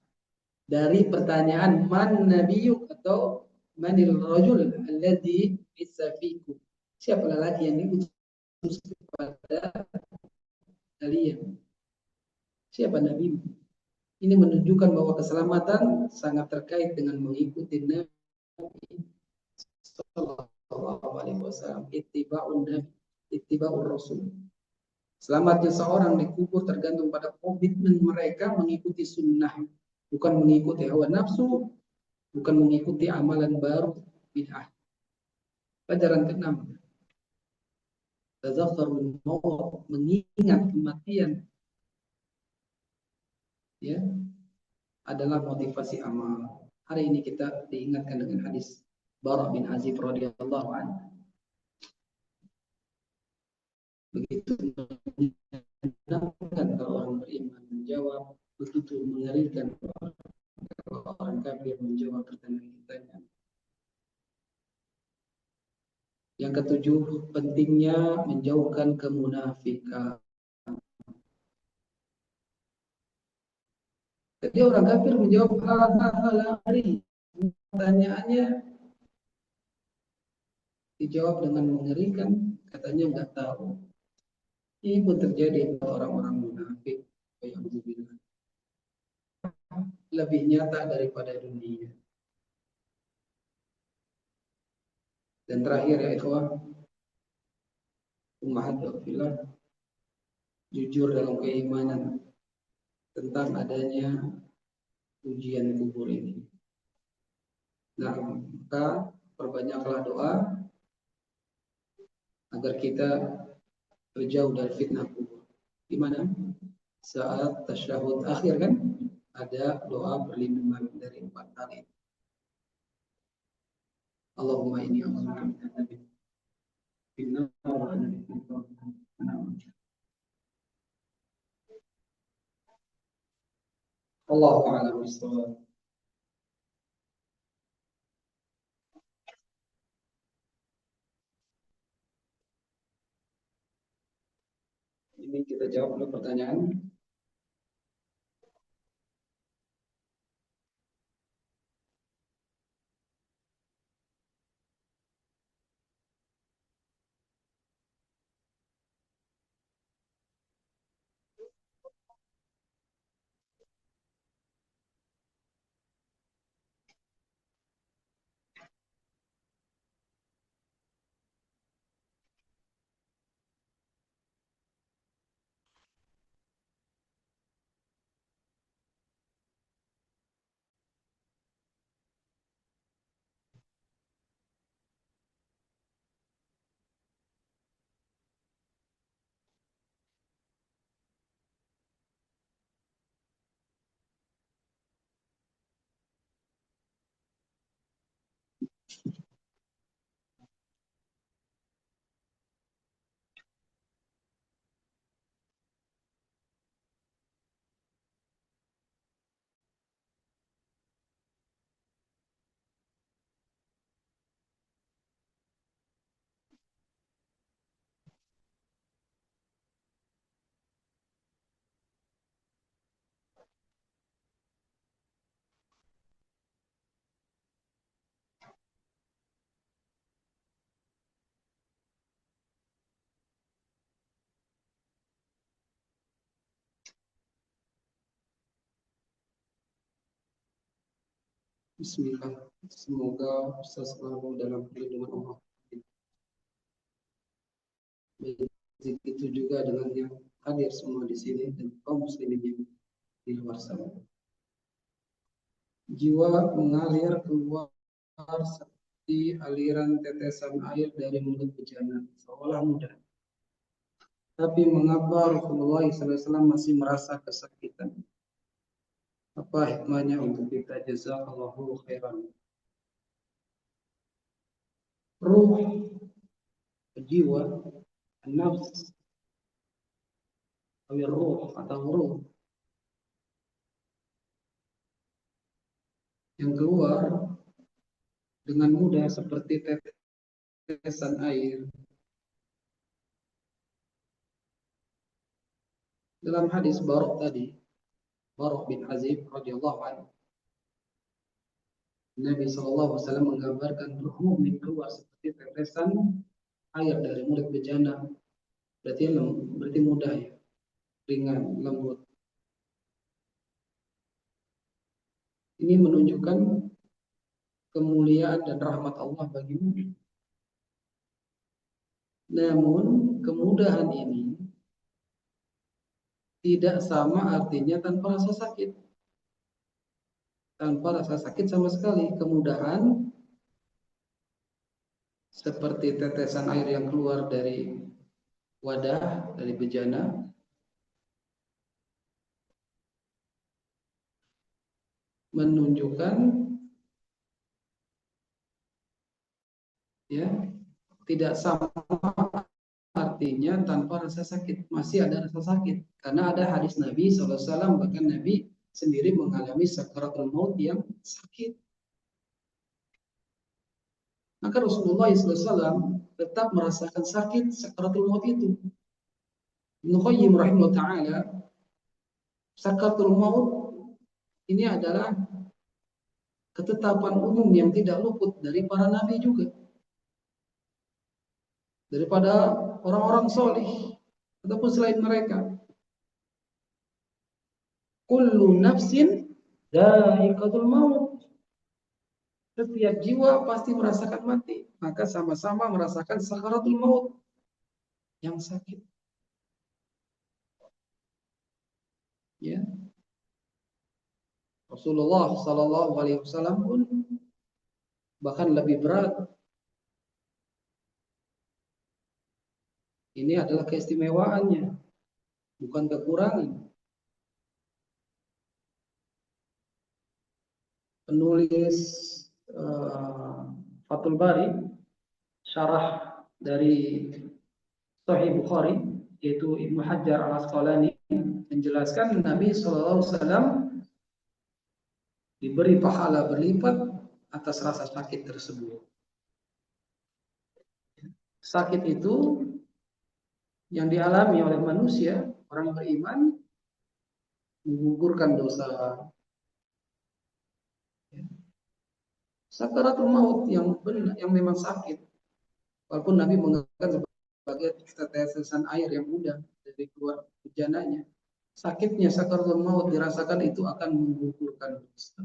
Dari pertanyaan man nabiyuk atau manil rajul alladhi bisa fikum. Siapa lelaki yang diutus kepada kalian? Siapa nabi? Ini menunjukkan bahwa keselamatan sangat terkait dengan mengikuti Nabi Sallallahu Alaihi Wasallam, ittiba'ur Rasul. Selamatnya seorang dikubur tergantung pada komitmen mereka mengikuti sunnah, bukan mengikuti hawa nafsu, bukan mengikuti amalan baru bid'ah. Pelajaran ke-6, tazakkarul maut, mengingat kematian, ya, adalah motivasi amal. Hari ini kita diingatkan dengan hadis Bara bin Azib radhiyallahu anhu. Begitu menyenangkan kalau orang beriman menjawab, begitu mengerikan kalau orang kafir menjawab pertanyaan kitanya. Yang ketujuh, pentingnya menjauhkan kemunafikan. Jadi orang kafir menjawab hal-hal hari. Pertanyaannya dijawab dengan mengerikan, katanya nggak tahu. Ini pun terjadi pada orang-orang munafik. Lebih nyata daripada dunia. Dan terakhir ya ikhwah, ummahat fillah, jujur dalam keimanan tentang adanya ujian kubur ini. Nah, maka perbanyaklah doa agar kita terjauh dari fitnah kubur. Gimana? Saat tasyahud akhir kan ada doa perlindungan dari 4 kali. Allahumma inni a'udzubika min fitnah wa Allahu a'lam bishawab. Ini kita jawab dulu pertanyaan. Bismillah. Semoga Ustaz selalu dalam perlindungan Allah. Begitu juga dengan yang hadir semua di sini dan kaum muslimin yang di luar sana. Jiwa mengalir keluar seperti aliran tetesan air dari mulut bejana, seolah mudah. Tapi mengapa Rasulullah SAW masih merasa kesakitan? Apa hikmahnya untuk kita? Jazakallahu khairan. Ruh, jiwa, nafs, atau ruh yang keluar dengan mudah seperti tetesan air. Dalam hadis Barok tadi, Barok bin Azib radhiyallahu anhu, Nabi SAW menggambarkan ruh mukmin keluar seperti tetesan air dari mulut bejana. Berarti mudah ya, ringan, lembut. Ini menunjukkan kemuliaan dan rahmat Allah bagimu. Namun kemudahan ini tidak sama artinya tanpa rasa sakit. Tanpa rasa sakit sama sekali. Kemudahan seperti tetesan air yang keluar dari wadah, dari bejana, menunjukkan ya tidak sama artinya tanpa rasa sakit. Masih ada rasa sakit karena ada hadis Nabi SAW, bahkan Nabi sendiri mengalami sakaratul maut yang sakit. Maka Rasulullah SAW tetap merasakan sakit sakaratul maut itu. Ibnu Qayyim rahimahullah taala, sakaratul maut ini adalah ketetapan umum yang tidak luput dari para nabi juga, daripada orang-orang solih ataupun selain mereka. Kullu nafsin dha'iqatul maut. Setiap jiwa pasti merasakan mati, maka sama-sama merasakan sakaratul maut yang sakit. Ya. Rasulullah Sallallahu Alaihi Wasallam pun bahkan lebih berat. Ini adalah keistimewaannya, bukan kekurangan. Penulis Fathul Bari, syarah dari Sahih Bukhari, yaitu Ibnu Hajar Al Asqalani, menjelaskan Nabi Sallallahu Alaihi Wasallam diberi pahala berlipat atas rasa sakit tersebut. Sakit itu yang dialami oleh manusia, orang beriman, menggugurkan dosa. Sakaratul maut yang benar, yang memang sakit. Walaupun Nabi mengatakan sebagai tetesan air yang mudah dari keluar bejananya. Sakitnya sakaratul maut dirasakan itu akan menggugurkan dosa.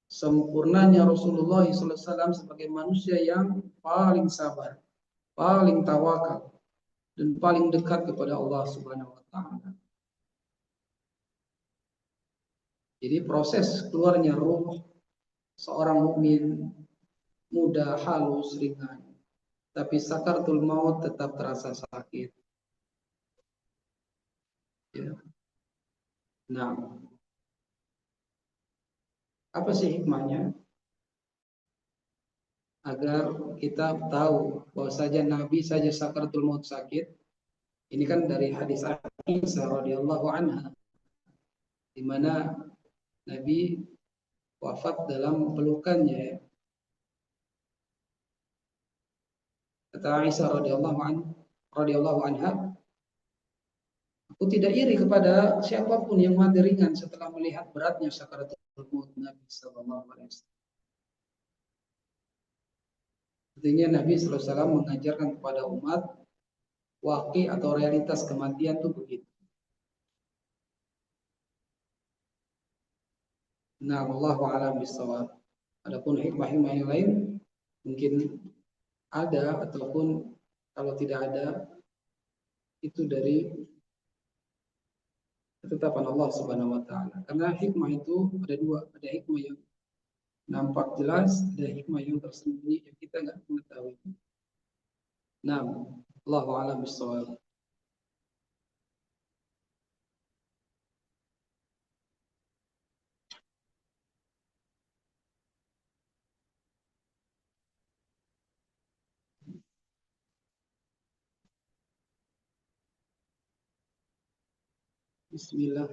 Sempurnanya Rasulullah SAW sebagai manusia yang paling sabar, paling tawakal, dan paling dekat kepada Allah Subhanahu wa taala. Jadi proses keluarnya ruh seorang mukmin mudah, halus, ringan. Tapi sakaratul maut tetap terasa sakit. Ya. Nah, apa sih hikmahnya? Agar kita tahu bahwa saja Nabi saja sakaratul maut sakit. Ini kan dari hadis Aisyah radhiyallahu anha, di mana Nabi wafat dalam pelukannya. Kata Aisyah radhiyallahu anha, aku tidak iri kepada siapapun yang mati ringan setelah melihat beratnya sakaratul maut Nabi sallallahu alaihi wasallam. Artinya Nabi sallallahu alaihi wasallam mengajarkan kepada umat waqi atau realitas kematian itu begitu. Nah, wallahu a'lam bishawab. Adapun hikmah-hikmah yang lain mungkin ada, ataupun kalau tidak ada itu dari ketetapan Allah Subhanahu wa taala. Karena hikmah itu ada dua, ada hikmah yang nampak jelas, ada hikmah yang tersembunyi yang kita nggak mengetahui. Nah, wallahu a'lam bishawab. Bismillah.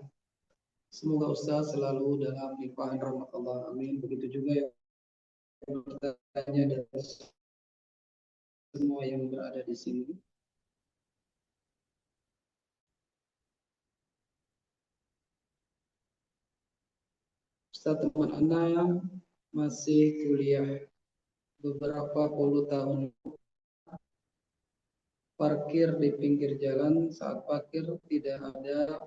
Semoga Ustaz selalu dalam limpahan rahmat Allah. Amin. Begitu juga yang bertanya dan semua yang berada di sini. Ustaz, teman Anda masih kuliah beberapa puluh tahun, parkir di pinggir jalan, saat parkir tidak ada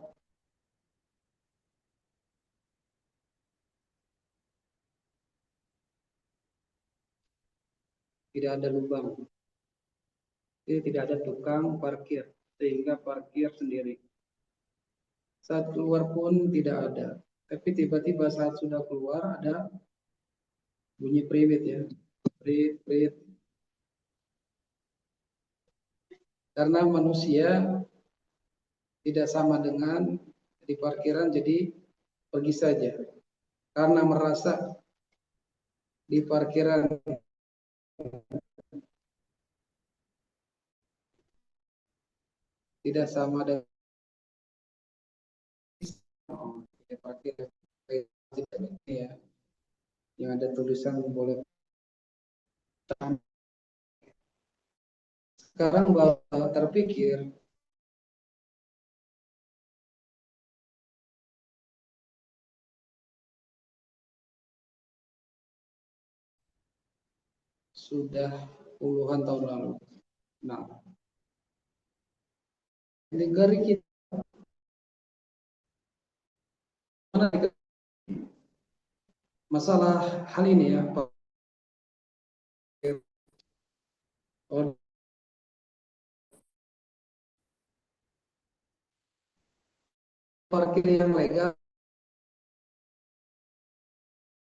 tidak ada lubang. Jadi tidak ada tukang parkir, sehingga parkir sendiri. Saat keluar pun tidak ada. Tapi tiba-tiba saat sudah keluar ada bunyi priwit ya. Prit, prit. Karena manusia tidak sama dengan di parkiran, jadi pergi saja. Karena merasa di parkiran tidak sama dengan parkir ya, yang ada tulisan boleh. Sekarang bahwa terpikir sudah puluhan tahun lalu. Nah, negara kita masalah hal ini ya, parkir yang legal,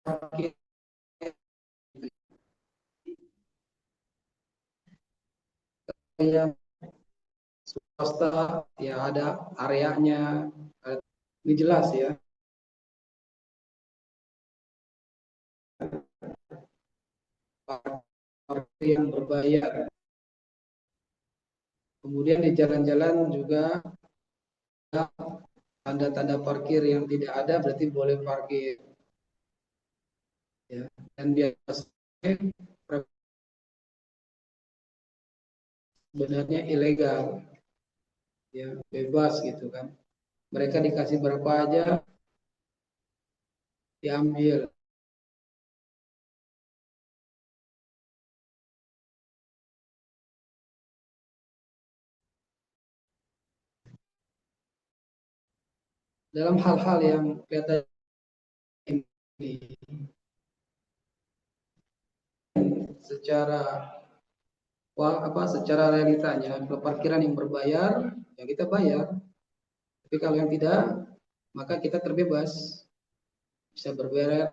parkir yang swasta ya ada areanya. Ini jelas ya. Parkir yang berbayar. Kemudian di jalan-jalan juga tanda-tanda parkir yang tidak ada, berarti boleh parkir. Ya. Dan biasanya sebenarnya ilegal, ya bebas gitu kan. Mereka dikasih berapa aja diambil. Dalam hal-hal yang kelihatan ini secara secara realitanya, kalau parkiran yang berbayar ya kita bayar, tapi kalau yang tidak maka kita terbebas, bisa berbayar.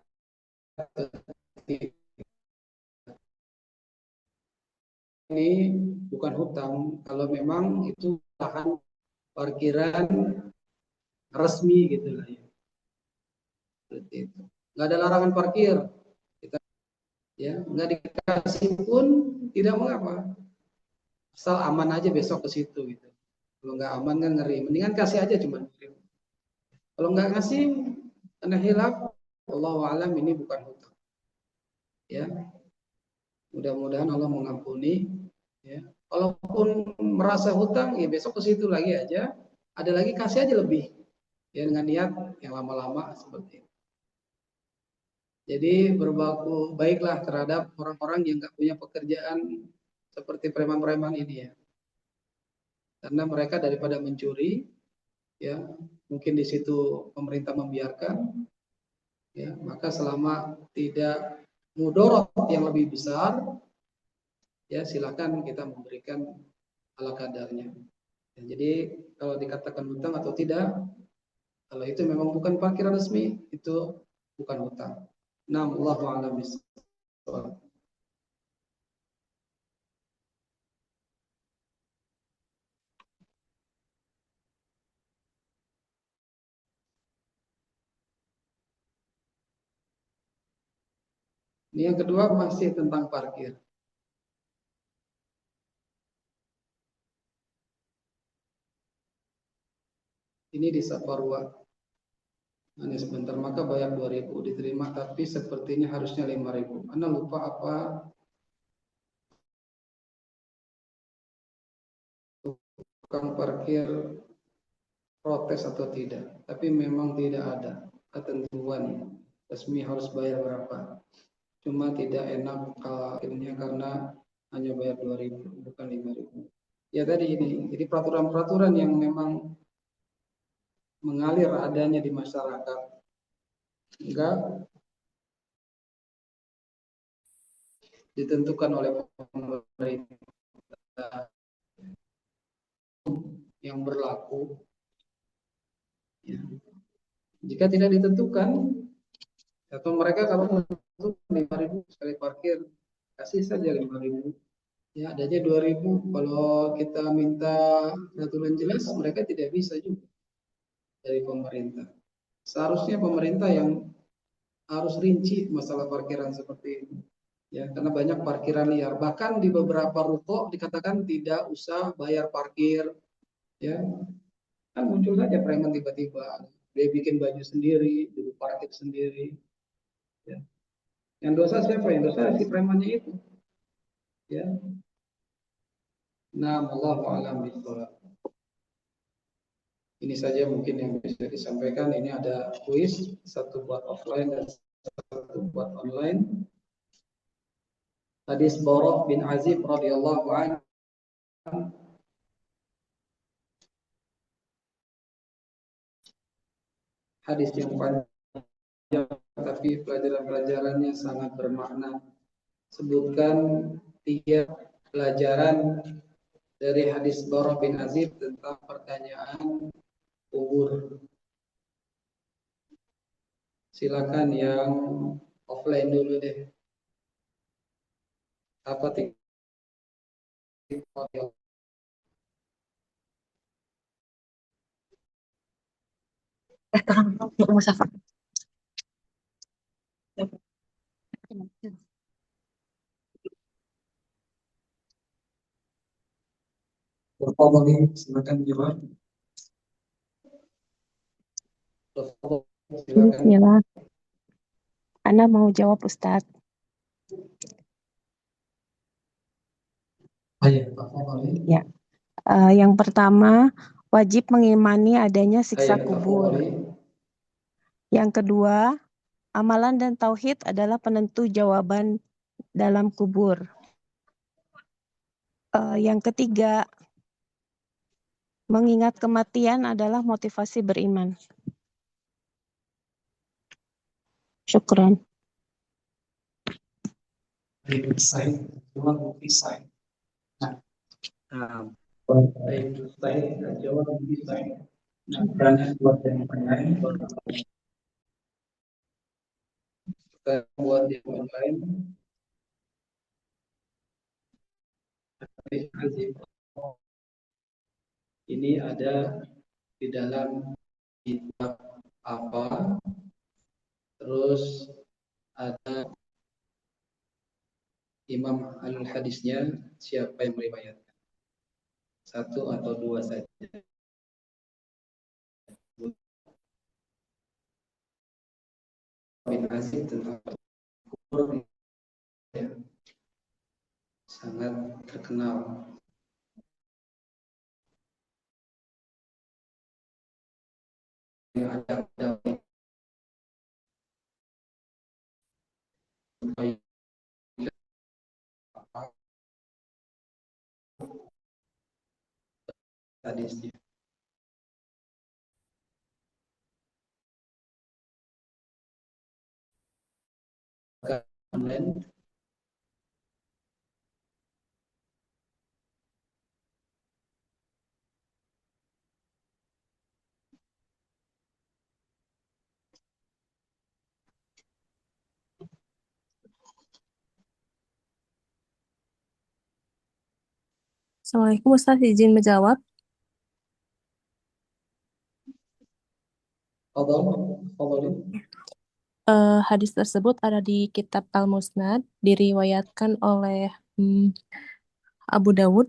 Ini bukan hutang kalau memang itu lahan parkiran resmi gitu lah ya. Seperti itu. Nggak ada larangan parkir, kita ya nggak dikasih pun tidak mengapa, asal aman aja besok ke situ gitu. Kalau nggak aman kan ngeri, mendingan kasih aja cuman. Kalau nggak ngasih karena hilaf, Allah alam ini bukan hutang. Ya, mudah-mudahan Allah mengampuni. Ya, kalaupun merasa hutang, ya besok ke situ lagi aja. Ada lagi kasih aja lebih. Ya dengan niat yang lama-lama seperti itu. Jadi berlaku baiklah terhadap orang-orang yang nggak punya pekerjaan seperti preman-preman ini ya. Karena mereka daripada mencuri, ya mungkin di situ pemerintah membiarkan, ya maka selama tidak mudorot yang lebih besar, ya silakan kita memberikan ala kadarnya. Ya, jadi kalau dikatakan hutang atau tidak, kalau itu memang bukan parkiran resmi, itu bukan hutang. Nah, Allahu a'lam bishawab. Ini yang kedua masih tentang parkir. Ini di Saparua. Hanya sebentar, maka bayar 2.000 diterima, tapi sepertinya harusnya 5.000. Anda lupa apa tukang parkir protes atau tidak. Tapi memang tidak ada ketentuan resmi harus bayar berapa. Cuma tidak enak kalau akhirnya karena hanya bayar 2.000 bukan 5.000. Ya tadi ini, jadi peraturan-peraturan yang memang mengalir adanya di masyarakat. Enggak ditentukan oleh pemerintah yang berlaku. Ya. Jika tidak ditentukan, atau mereka kalau untuk 5.000 sekali parkir, kasih saja 5.000. Ya, adanya 2.000. Kalau kita minta aturan jelas, mereka tidak bisa juga dari pemerintah. Seharusnya pemerintah yang harus rinci masalah parkiran seperti ini. Ya, karena banyak parkiran liar. Bahkan di beberapa ruko dikatakan tidak usah bayar parkir. Ya, kan muncul saja preman tiba-tiba. Dia bikin baju sendiri, dia parkir sendiri. Ya. Yang dosa siapa? Yang dosa si premannya itu. Ya. Nah, Allah alam bisawab. Ini saja mungkin yang bisa disampaikan. Ini ada kuis, satu buat offline dan satu buat online. Hadis Barah bin Azib radhiyallahu anhu. Hadis yang panjang tapi pelajaran-pelajarannya sangat bermakna. Sebutkan 3 pelajaran dari hadis Barah bin Azib tentang pertanyaan kubur. Silakan yang offline dulu deh. Apa tiga? Terang, Musafa. Bapak silakan jawab. Silakan. Bismillah. Anda mau jawab, Ustadz? Ayah, Bapak Ya. Yang pertama, wajib mengimani adanya siksa kubur. Yang kedua, amalan dan tauhid adalah penentu jawaban dalam kubur. Yang ketiga, mengingat kematian adalah motivasi beriman. Syukran. Saya jawab saya. Saya jawab saya. Nah, karena buat yang lain, buat yang lain, ini ada di dalam kitab apa, terus ada imam alul hadisnya, siapa yang meriwayatkan, 1 atau 2 saja. Bin Azib tentang kubur ya, sangat terkenal. Yang ada hadisnya. Online. Assalamualaikum Ustaz, izin menjawab. Hadis tersebut ada di kitab Al-Musnad, diriwayatkan oleh Abu Dawud.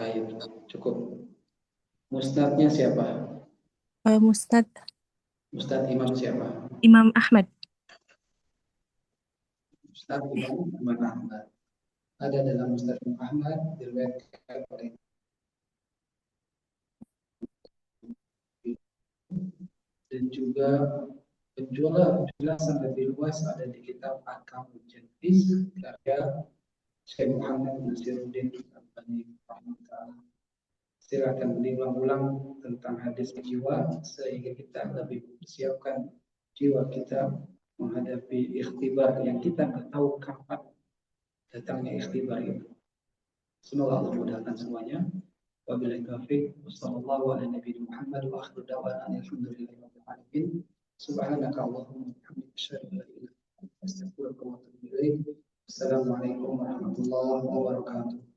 Baik, cukup. Musnadnya siapa? Musnad Musnad imam siapa? Imam Ahmad. Musnad Imam Ahmad. Ada dalam Musnad Imam Ahmad diriwayatkan oleh dan juga penjelasan lebih luas ada di kitab Ahkamul Janais karya Syekh Muhammad Nasiruddin Albani rahimahullah. Silakan diulang-ulang tentang hadis jiwa sehingga kita lebih mempersiapkan jiwa kita menghadapi ikhtibar yang kita nggak tahu kapan datangnya ikhtibar itu. Semoga Allah mudahkan semuanya. Wabillahi taufiq. Wassallallahu ala nabiyina Muhammad wa akhiru da'wana alhamdulillahi rabbil alamin. Subhanaka Allahumma wa bihamdika asyhadu an la ilaha illa anta astaghfiruka wa atubu ilaik. Assalamualaikum warahmatullahi wabarakatuh.